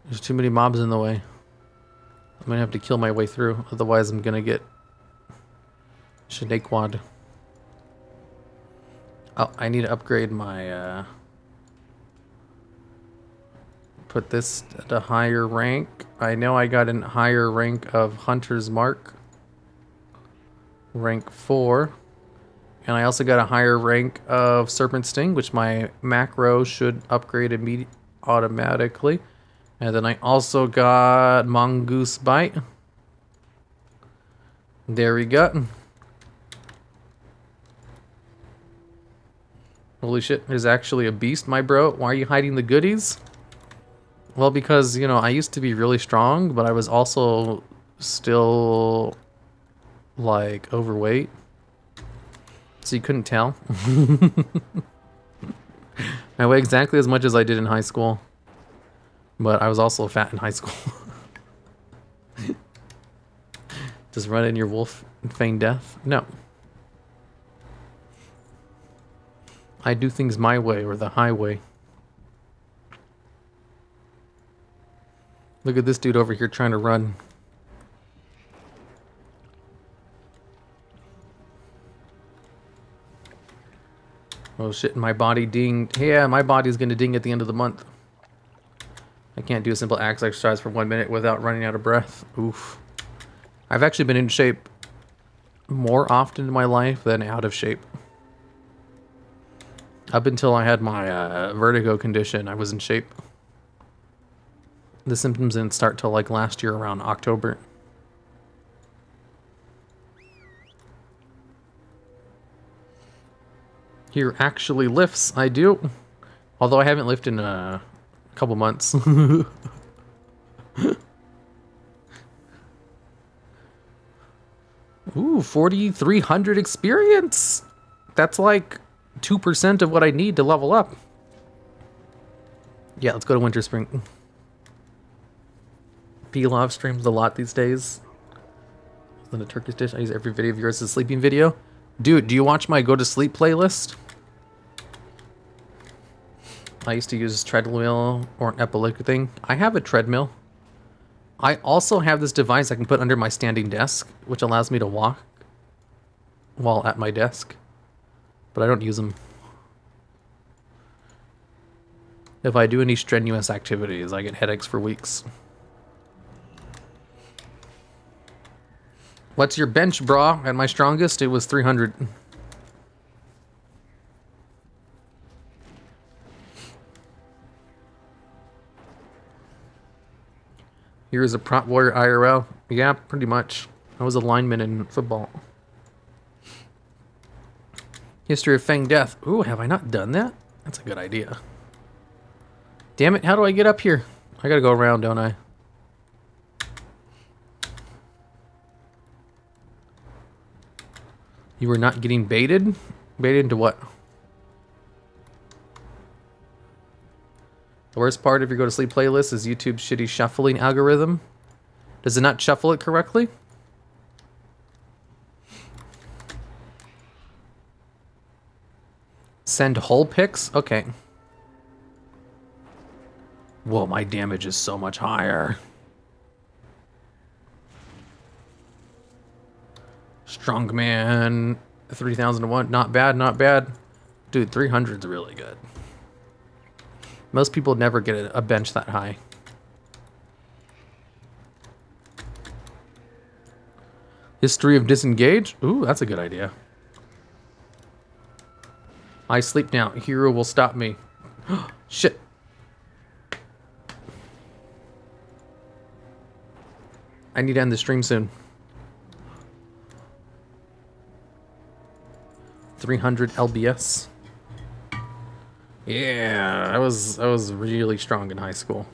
There's too many mobs in the way. I'm gonna have to kill my way through, otherwise I'm gonna get Shadequad. Oh, I need to upgrade my put this at a higher rank. I know I got a higher rank of Hunter's Mark. Rank 4. And I also got a higher rank of Serpent Sting, which my macro should upgrade automatically. And then I also got Mongoose Bite. There we go. Holy shit, there's actually a beast, my bro. Why are you hiding the goodies? Well, because, you know, I used to be really strong, but I was also still, like, overweight. So you couldn't tell. I weigh exactly as much as I did in high school. But I was also fat in high school. Just run in your wolf and feign death? No. I do things my way or the highway. Look at this dude over here trying to run. Oh shit, my body dinged. Yeah, my body's gonna ding at the end of the month. I can't do a simple axe exercise for 1 minute without running out of breath. Oof. I've actually been in shape more often in my life than out of shape. Up until I had my vertigo condition, I was in shape. The symptoms didn't start till like last year around October. Here actually lifts, I do. Although I haven't lifted in a couple months. Ooh, 4,300 experience. That's like 2% of what I need to level up. Yeah, let's go to Winter Spring. Pilaf streams a lot these days. Than a Turkish dish. I use every video of yours as a sleeping video. Dude, do you watch my go to sleep playlist? I used to use treadmill or an epileptic thing. I have a treadmill. I also have this device I can put under my standing desk, which allows me to walk while at my desk. But I don't use them. If I do any strenuous activities, I get headaches for weeks. What's your bench, brah? At my strongest, it was 300. Here's a prop warrior IRL. Yeah, pretty much. I was a lineman in football. History of Fang Death. Ooh, have I not done that? That's a good idea. Damn it, how do I get up here? I gotta go around, don't I? You were not getting baited? Baited into what? The worst part of your go to sleep playlist is YouTube's shitty shuffling algorithm. Does it not shuffle it correctly? Send whole pics? Okay. Whoa, my damage is so much higher. Strongman 3001. Not bad, not bad. Dude, 300's really good. Most people never get a bench that high. History of disengage? Ooh, that's a good idea. I sleep now. Hero will stop me. Shit. I need to end the stream soon. 300 LBS. Yeah, I was really strong in high school.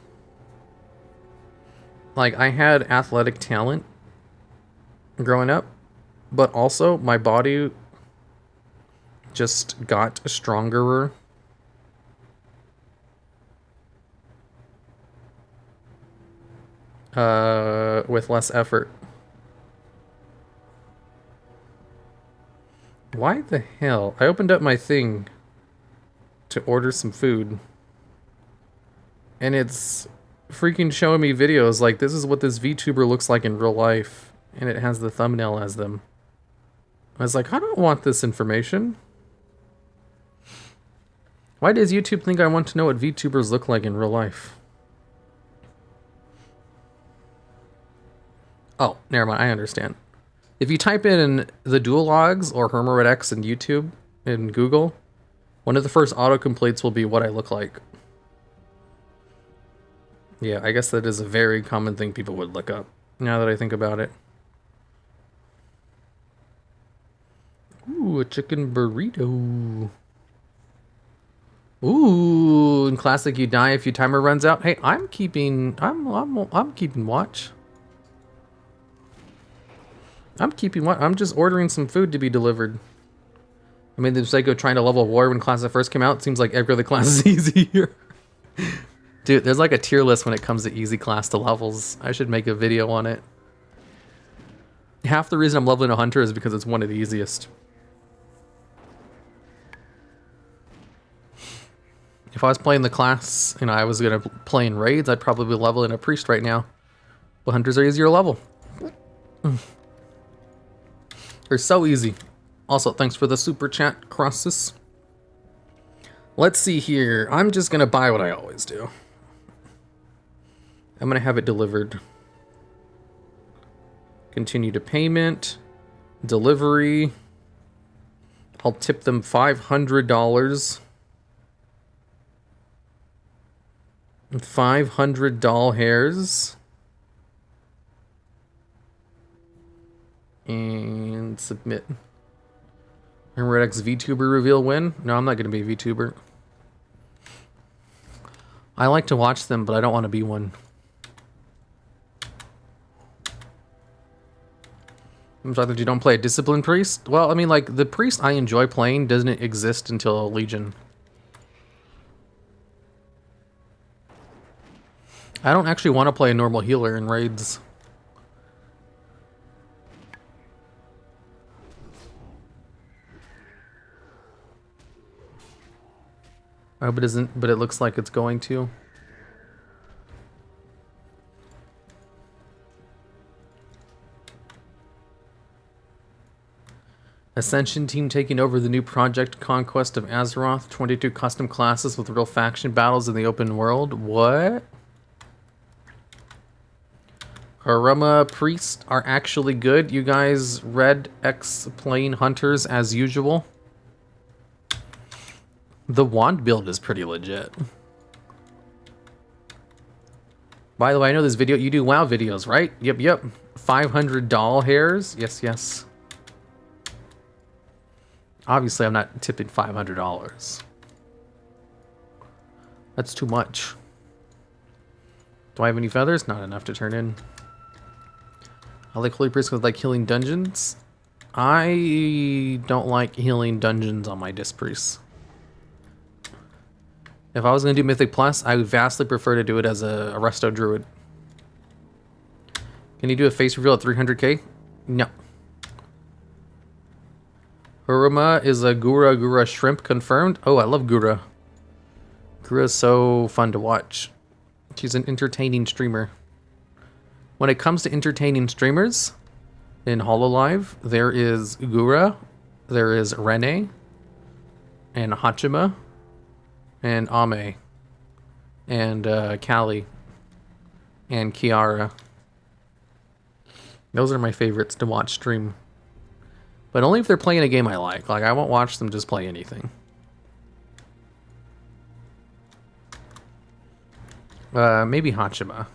Like, I had athletic talent growing up, but also my body just got stronger. With less effort. Why the hell? I opened up my thing to order some food, and it's freaking showing me videos like this is what this VTuber looks like in real life, and it has the thumbnail as them. I was like, I don't want this information. Why does YouTube think I want to know what VTubers look like in real life? Oh, never mind, I understand. If you type in the dual logs or hirumaredx in YouTube in Google, one of the first autocompletes will be what I look like. Yeah, I guess that is a very common thing people would look up, now that I think about it. Ooh, a chicken burrito. Ooh, in classic you die if your timer runs out. Hey, I'm keeping watch. I'm keeping watch. I'm just ordering some food to be delivered. I made the mistake of trying to level war when classic first came out. It seems like every other class is easier. Dude, there's like a tier list when it comes to easy class to levels. I should make a video on it. Half the reason I'm leveling a hunter is because it's one of the easiest. If I was playing the class and I was gonna play in raids, I'd probably be leveling a priest right now. But hunters are easier to level. They're so easy. Also, thanks for the super chat, Crosses. Let's see here. I'm just gonna buy what I always do. I'm gonna have it delivered. Continue to payment. Delivery. I'll tip them $500. 500 doll hairs. And submit. hirumaredx VTuber reveal win? No, I'm not going to be a VTuber. I like to watch them, but I don't want to be one. I'm sorry that you don't play a discipline priest? Well, I mean, like, the priest I enjoy playing doesn't exist until Legion. I don't actually want to play a normal healer in raids. I hope it isn't, but it looks like it's going to. Ascension team taking over the new project Conquest of Azeroth. 22 custom classes with real faction battles in the open world. What? Haruma priests are actually good. You guys red X plane hunters as usual. The wand build is pretty legit. By the way, I know this video, you do WoW videos, right? Yep. 500 doll hairs. Yes. Obviously, I'm not tipping $500. That's too much. Do I have any feathers? Not enough to turn in. I like Holy Priest because I like healing dungeons. I don't like healing dungeons on my Disc Priests. If I was going to do Mythic Plus, I would vastly prefer to do it as a Resto Druid. Can you do a face reveal at 300k? No. Haruma is a Gura shrimp confirmed. Oh, I love Gura. Gura is so fun to watch. She's an entertaining streamer. When it comes to entertaining streamers in HoloLive, there is Gura, there is Rene, and Hachima, and Ame, and Callie, and Kiara. Those are my favorites to watch stream. But only if they're playing a game I like. Like, I won't watch them just play anything. Maybe Hachima.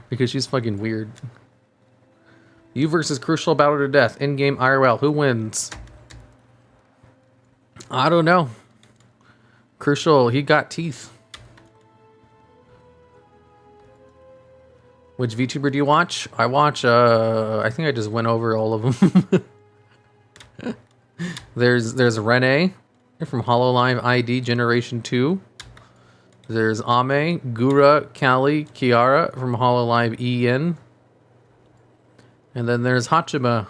Because she's fucking weird. You versus Crucial Battle to Death. In-game IRL. Who wins? I don't know. Crucial, he got teeth. Which VTuber do you watch? I watch, I think I just went over all of them. There's Rene from HoloLive ID Generation 2. There's Ame, Gura, Callie, Kiara from HoloLive EN. And then there's Hachima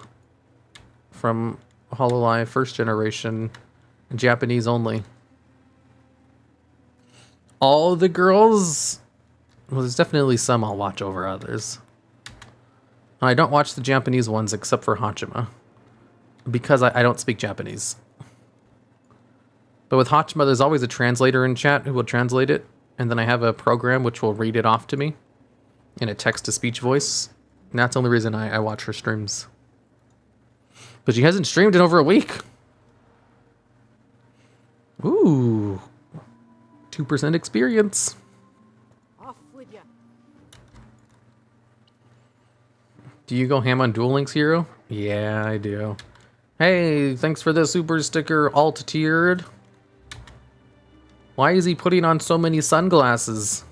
from HoloLive First Generation, Japanese only. All the girls... Well, there's definitely some I'll watch over others. And I don't watch the Japanese ones except for Hachima. Because I don't speak Japanese. But with Hachima, there's always a translator in chat who will translate it. And then I have a program which will read it off to me in a text-to-speech voice. And that's the only reason I watch her streams. But she hasn't streamed in over a week. Ooh. 2% experience. Do you go ham on Duel Links Hero? Yeah, I do. Hey, thanks for the super sticker, alt-tiered. Why is he putting on so many sunglasses?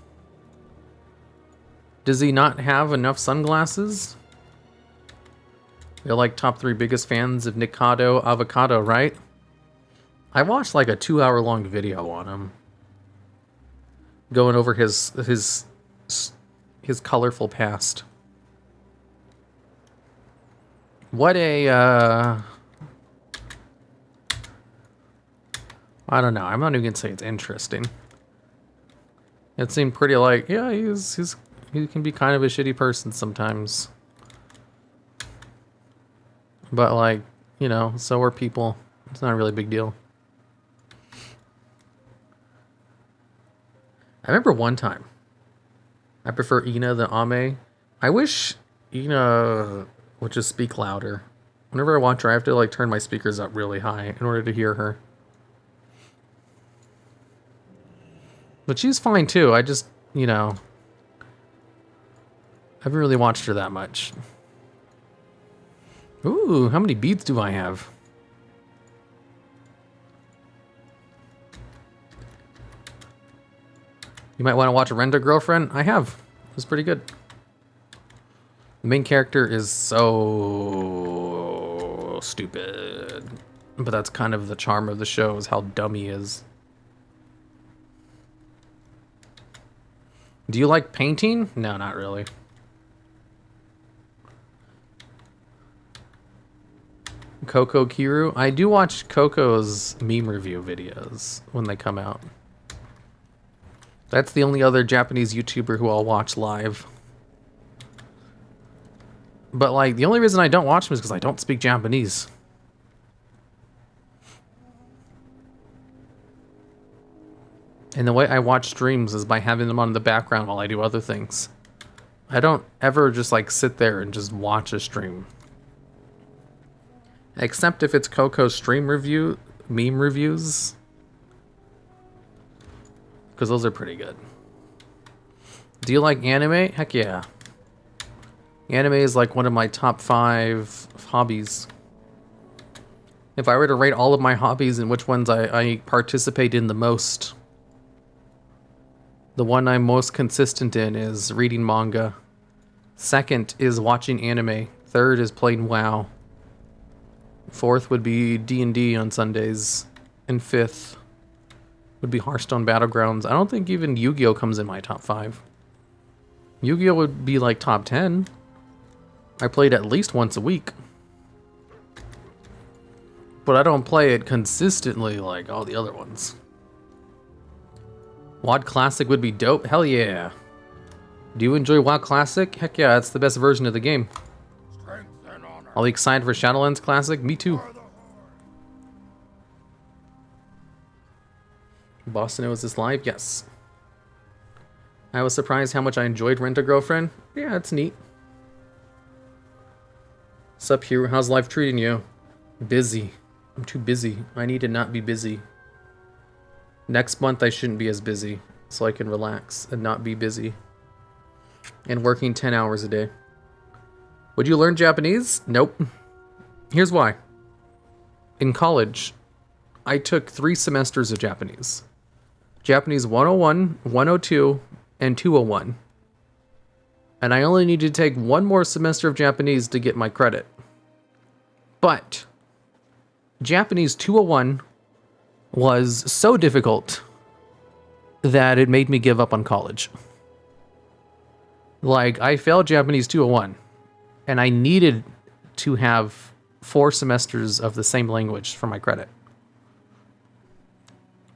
Does he not have enough sunglasses? You're like top 3 biggest fans of Nikado Avocado, right? I watched like a 2-hour-long video on him. Going over his colorful past. What a, I don't know. I'm not even gonna say it's interesting. It seemed pretty like, yeah, he can be kind of a shitty person sometimes. But like, you know, so are people. It's not a really big deal. I remember one time. I prefer Ina than Ame. I wish Ina would just speak louder. Whenever I watch her, I have to like turn my speakers up really high in order to hear her. But she's fine too. I just, you know, I haven't really watched her that much. Ooh, how many beads do I have? You might want to watch a Render Girlfriend. I have. It was pretty good. The main character is so stupid. But that's kind of the charm of the show, is how dumb he is. Do you like painting? No, not really. Coco Kiru? I do watch Coco's meme review videos when they come out. That's the only other Japanese YouTuber who I'll watch live. But like the only reason I don't watch them is because I don't speak Japanese. And the way I watch streams is by having them on in the background while I do other things. I don't ever just like sit there and just watch a stream. Except if it's Coco's stream review, meme reviews. Because those are pretty good. Do you like anime? Heck yeah. Anime is like one of my top 5 hobbies. If I were to rate all of my hobbies and which ones I participate in the most, the one I'm most consistent in is reading manga. Second is watching anime. Third is playing WoW. Fourth would be D&D on Sundays. And fifth would be Hearthstone Battlegrounds. I don't think even Yu-Gi-Oh comes in my top 5. Yu-Gi-Oh would be like top 10. I played at least once a week. But I don't play it consistently like all the other ones. WoD Classic would be dope. Hell yeah. Do you enjoy WoW Classic? Heck yeah, it's the best version of the game. Are you excited for Shadowlands Classic? Me too. Boston, was this live? Yes. I was surprised how much I enjoyed Rent-A-Girlfriend. Yeah, it's neat. Sup, Hugh? How's life treating you? Busy. I'm too busy. I need to not be busy. Next month I shouldn't be as busy, so I can relax and not be busy. And working 10 hours a day. Would you learn Japanese? Nope. Here's why. In college, I took 3 semesters of Japanese. Japanese 101, 102, and 201. And I only needed to take 1 more semester of Japanese to get my credit. But Japanese 201 was so difficult that it made me give up on college. Like, I failed Japanese 201, and I needed to have 4 semesters of the same language for my credit.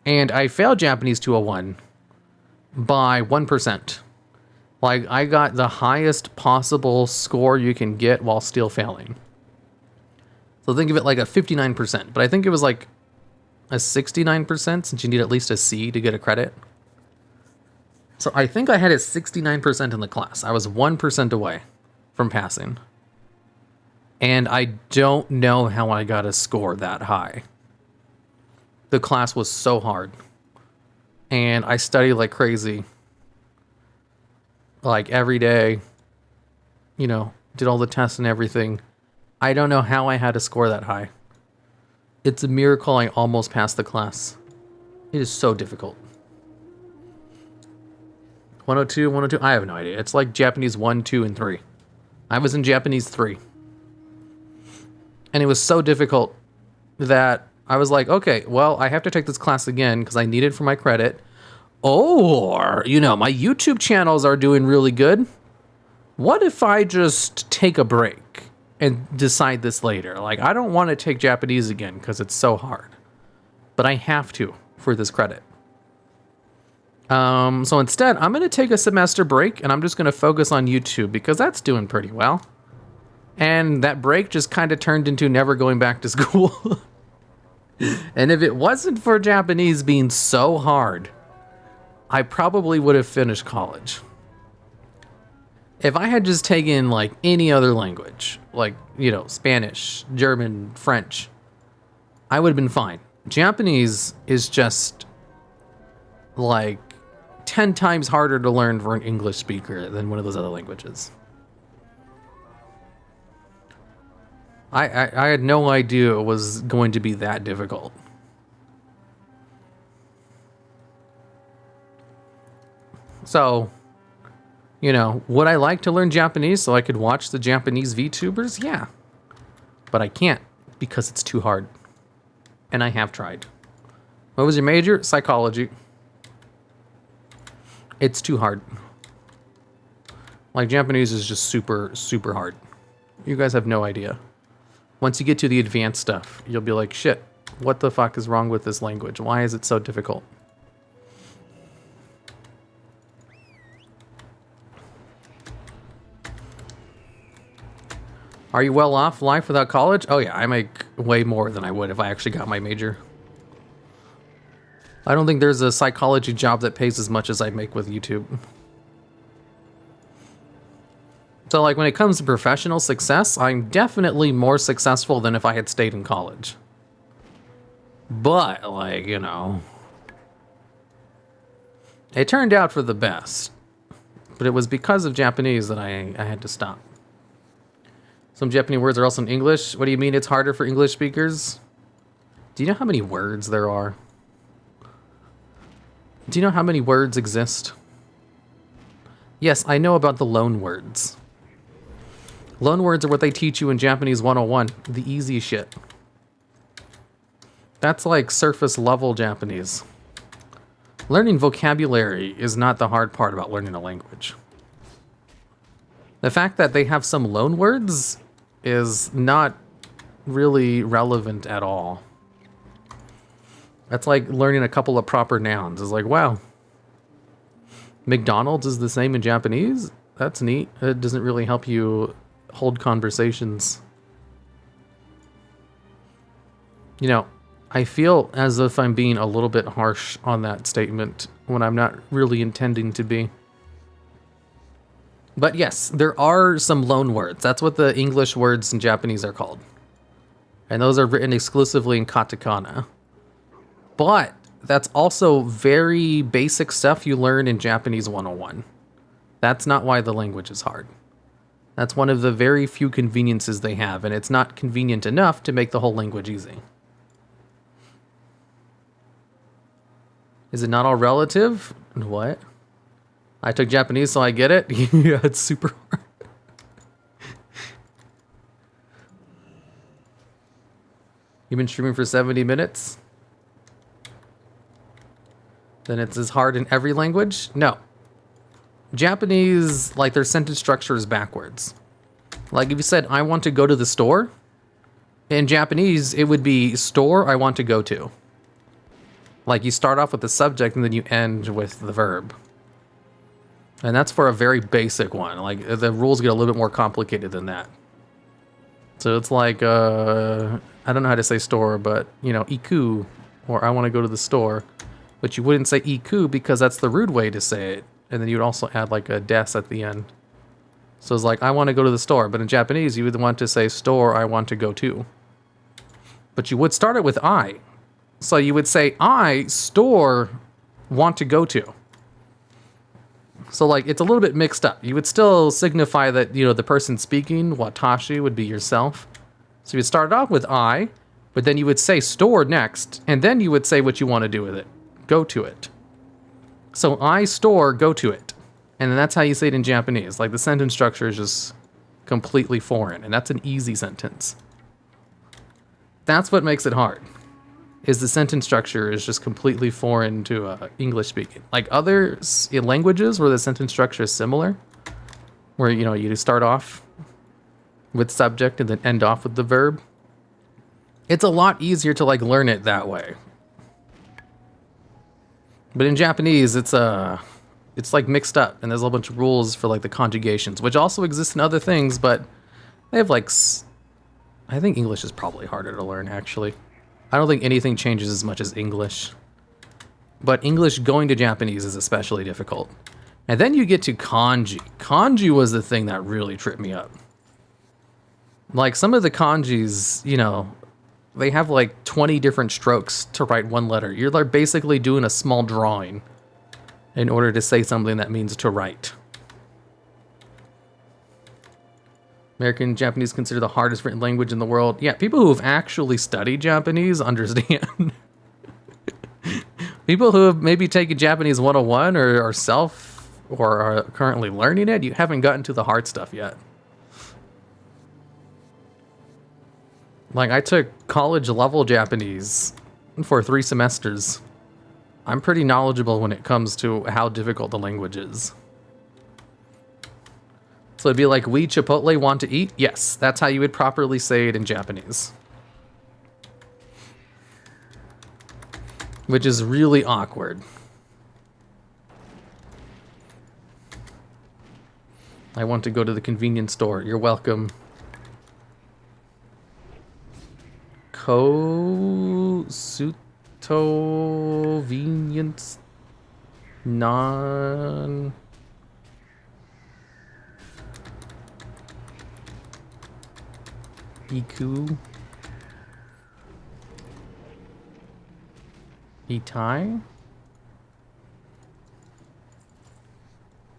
And I failed Japanese 201 by 1%. Like, I got the highest possible score you can get while still failing. So think of it like a 59%, but I think it was like a 69% since you need at least a C to get a credit. So I think I had a 69% in the class. I was 1% away from passing. And I don't know how I got a score that high. The class was so hard. And I studied like crazy. Like every day. You know, did all the tests and everything. I don't know how I had a score that high. It's a miracle I almost passed the class. It is so difficult. 102, 102, I have no idea. It's like Japanese 1, 2, and 3. I was in Japanese 3. And it was so difficult that I was like, okay, well, I have to take this class again because I need it for my credit. Or, you know, my YouTube channels are doing really good. What if I just take a break and decide this later? Like, I don't want to take Japanese again because it's so hard. But I have to for this credit. So instead, I'm going to take a semester break and I'm just going to focus on YouTube because that's doing pretty well. And that break just kind of turned into never going back to school. And if it wasn't for Japanese being so hard, I probably would have finished college. If I had just taken like any other language, like, you know, Spanish, German, French, I would have been fine. Japanese is just like 10 times harder to learn for an English speaker than one of those other languages. I had no idea it was going to be that difficult. So, you know, would I like to learn Japanese so I could watch the Japanese VTubers? Yeah. But I can't because it's too hard. And I have tried. What was your major? Psychology. It's too hard. Like, Japanese is just super, super hard. You guys have no idea. Once you get to the advanced stuff, you'll be like, shit, what the fuck is wrong with this language? Why is it so difficult? Are you well off life without college? Oh yeah, I make way more than I would if I actually got my major. I don't think there's a psychology job that pays as much as I make with YouTube. So like when it comes to professional success, I'm definitely more successful than if I had stayed in college. But like, you know, it turned out for the best. But it was because of Japanese that I had to stop. Some Japanese words are also in English. What do you mean it's harder for English speakers? Do you know how many words there are? Do you know how many words exist? Yes, I know about the loan words. Loan words are what they teach you in Japanese 101. The easy shit. That's like surface level Japanese. Learning vocabulary is not the hard part about learning a language. The fact that they have some loan words is not really relevant at all. That's like learning a couple of proper nouns. It's like, wow, McDonald's is the same in Japanese? That's neat. It doesn't really help you hold conversations. You know, I feel as if I'm being a little bit harsh on that statement when I'm not really intending to be. But yes, there are some loan words. That's what the English words in Japanese are called. And those are written exclusively in katakana. But that's also very basic stuff you learn in Japanese 101. That's not why the language is hard. That's one of the very few conveniences they have, and it's not convenient enough to make the whole language easy. Is it not all relative? What? I took Japanese, so I get it? Yeah, it's super hard. You've been streaming for 70 minutes? Then it's as hard in every language? No. Japanese, like their sentence structure is backwards. Like if you said, I want to go to the store, in Japanese, it would be store I want to go to. Like you start off with the subject and then you end with the verb. And that's for a very basic one. Like the rules get a little bit more complicated than that. So it's like, I don't know how to say store, but you know, iku, or I want to go to the store. But you wouldn't say iku because that's the rude way to say it. And then you'd also add like a des at the end. So it's like, I want to go to the store. But in Japanese, you would want to say store I want to go to. But you would start it with I. So you would say, I, store, want to go to. So like, it's a little bit mixed up. You would still signify that, you know, the person speaking, watashi, would be yourself. So you would start off with I, but then you would say store next, and then you would say what you want to do with it. Go to it. So I store, go to it. And then that's how you say it in Japanese. Like the sentence structure is just completely foreign, and that's an easy sentence. That's what makes it hard. Is the sentence structure is just completely foreign to English speaking. Like other languages where the sentence structure is similar, where, you know, you start off with subject and then end off with the verb. It's a lot easier to like learn it that way. But in Japanese, it's like mixed up, and there's a whole bunch of rules for like the conjugations, which also exist in other things, but they have like, I think English is probably harder to learn actually. I don't think anything changes as much as English. But English going to Japanese is especially difficult. And then you get to kanji. Kanji was the thing that really tripped me up. Like some of the kanjis, you know, they have like 20 different strokes to write one letter. You're like basically doing a small drawing in order to say something that means to write. American Japanese considered the hardest written language in the world. Yeah, people who have actually studied Japanese understand. People who have maybe taken Japanese 101 or are currently learning it, you haven't gotten to the hard stuff yet. Like I took college level Japanese for 3 semesters. I'm pretty knowledgeable when it comes to how difficult the language is. So it'd be like, we Chipotle want to eat? Yes, that's how you would properly say it in Japanese. Which is really awkward. I want to go to the convenience store. You're welcome. Sutovenience non Iku Itai?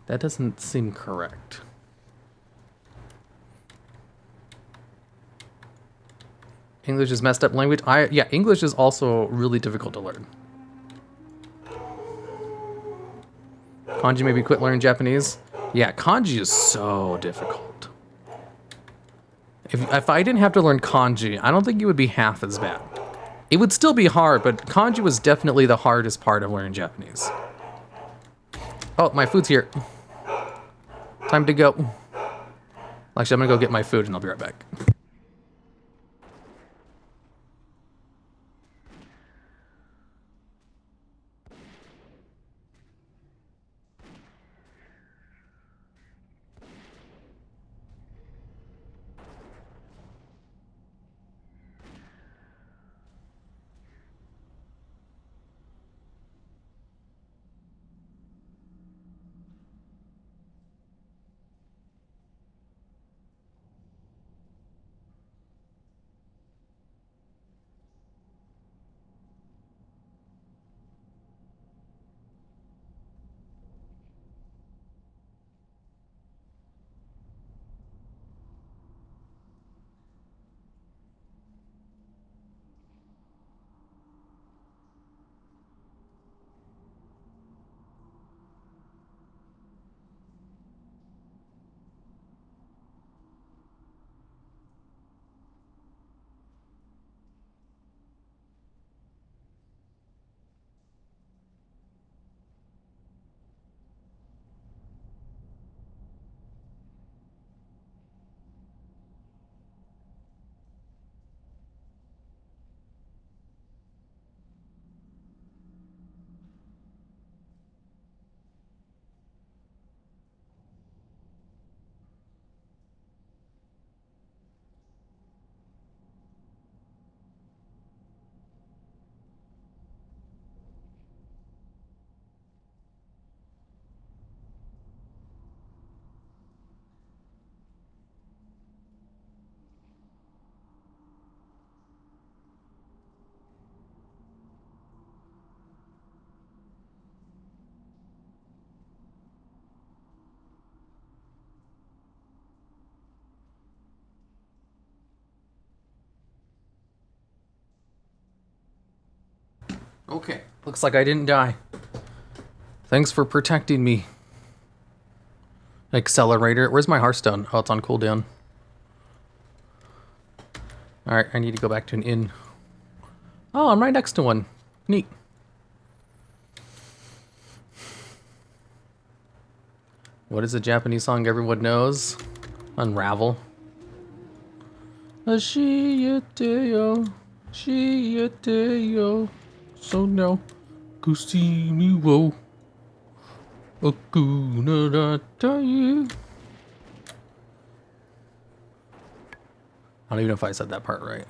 That doesn't seem correct. English is messed up language. Yeah, English is also really difficult to learn. Kanji maybe quit learning Japanese. Yeah, kanji is so difficult. If I didn't have to learn kanji, I don't think it would be half as bad. It would still be hard, but kanji was definitely the hardest part of learning Japanese. Oh, my food's here. Time to go. Actually, I'm gonna go get my food and I'll be right back. Okay, looks like I didn't die. Thanks for protecting me. Accelerator. Where's my Hearthstone? Oh, it's on cooldown. Alright, I need to go back to an inn. Oh, I'm right next to one. Neat. What is a Japanese song everyone knows? Unravel. Shiyete yo. So now, kusimi wo. Okuna datayu. I don't even know if I said that part right.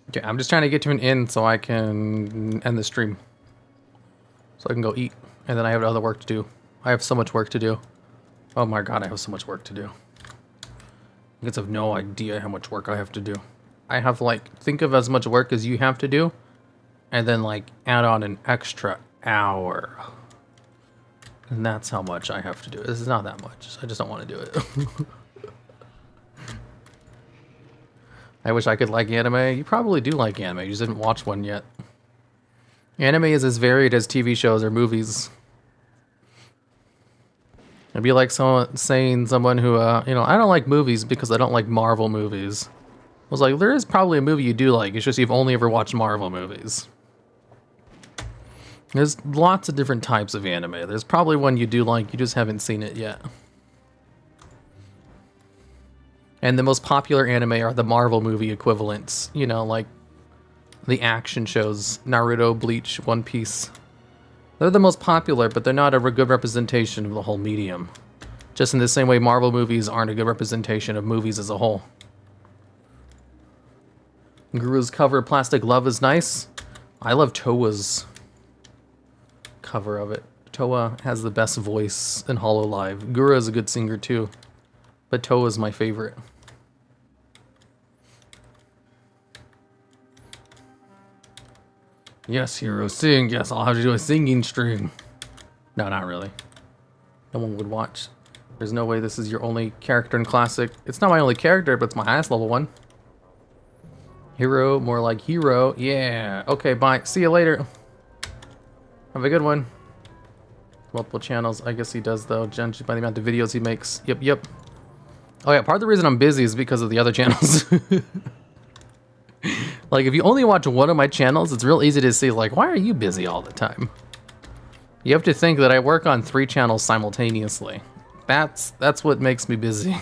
Okay, I'm just trying to get to an inn so I can end the stream. So I can go eat. And then I have other work to do. I have so much work to do. Oh my god, I have so much work to do. You guys have no idea how much work I have to do. I have to, like, think of as much work as you have to do. And then, like, add on an extra hour. And that's how much I have to do. This is not that much. I just don't want to do it. I wish I could like anime. You probably do like anime. You just didn't watch one yet. Anime is as varied as TV shows or movies. It'd be like someone saying someone who, you know, I don't like movies because I don't like Marvel movies. I was like, there is probably a movie you do like. It's just you've only ever watched Marvel movies. There's lots of different types of anime. There's probably one you do like, you just haven't seen it yet. And the most popular anime are the Marvel movie equivalents. You know, like the action shows, Naruto, Bleach, One Piece. They're the most popular, but they're not a good representation of the whole medium. Just in the same way Marvel movies aren't a good representation of movies as a whole. Guru's cover, Plastic Love, is nice. I love Toa's cover of it. Toa has the best voice in Hololive. Guru is a good singer too, but Toa is my favorite. Yes, hero, sing. Yes, I'll have to do a singing stream. No, not really. No one would watch. There's no way this is your only character in Classic. It's not my only character, but it's my highest level one. Hero, more like hero. Yeah. Okay, bye. See you later. Have a good one. Multiple channels. I guess he does, though, judged by the amount of videos he makes. Yep. Oh, yeah, part of the reason I'm busy is because of the other channels. Like, if you only watch one of my channels, it's real easy to see, like, why are you busy all the time? You have to think that I work on 3 channels simultaneously. That's what makes me busy.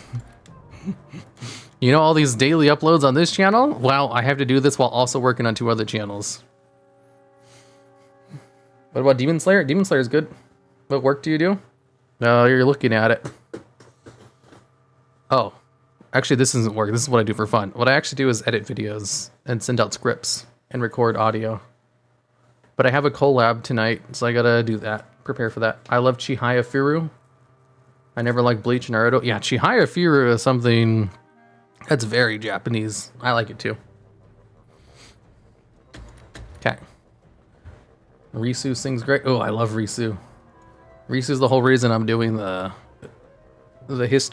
You know all these daily uploads on this channel? Well, I have to do this while also working on 2 other channels. What about Demon Slayer? Demon Slayer is good. What work do you do? No, you're looking at it. Oh. Actually, this isn't work. This is what I do for fun. What I actually do is edit videos and send out scripts and record audio. But I have a collab tonight, so I gotta do that. Prepare for that. I love Chihaya Firu. I never liked Bleach and Naruto. Yeah, Chihaya Firu is something that's very Japanese. I like it too. Okay. Risu sings great. Oh, I love Risu. Risu's the whole reason I'm doing the history.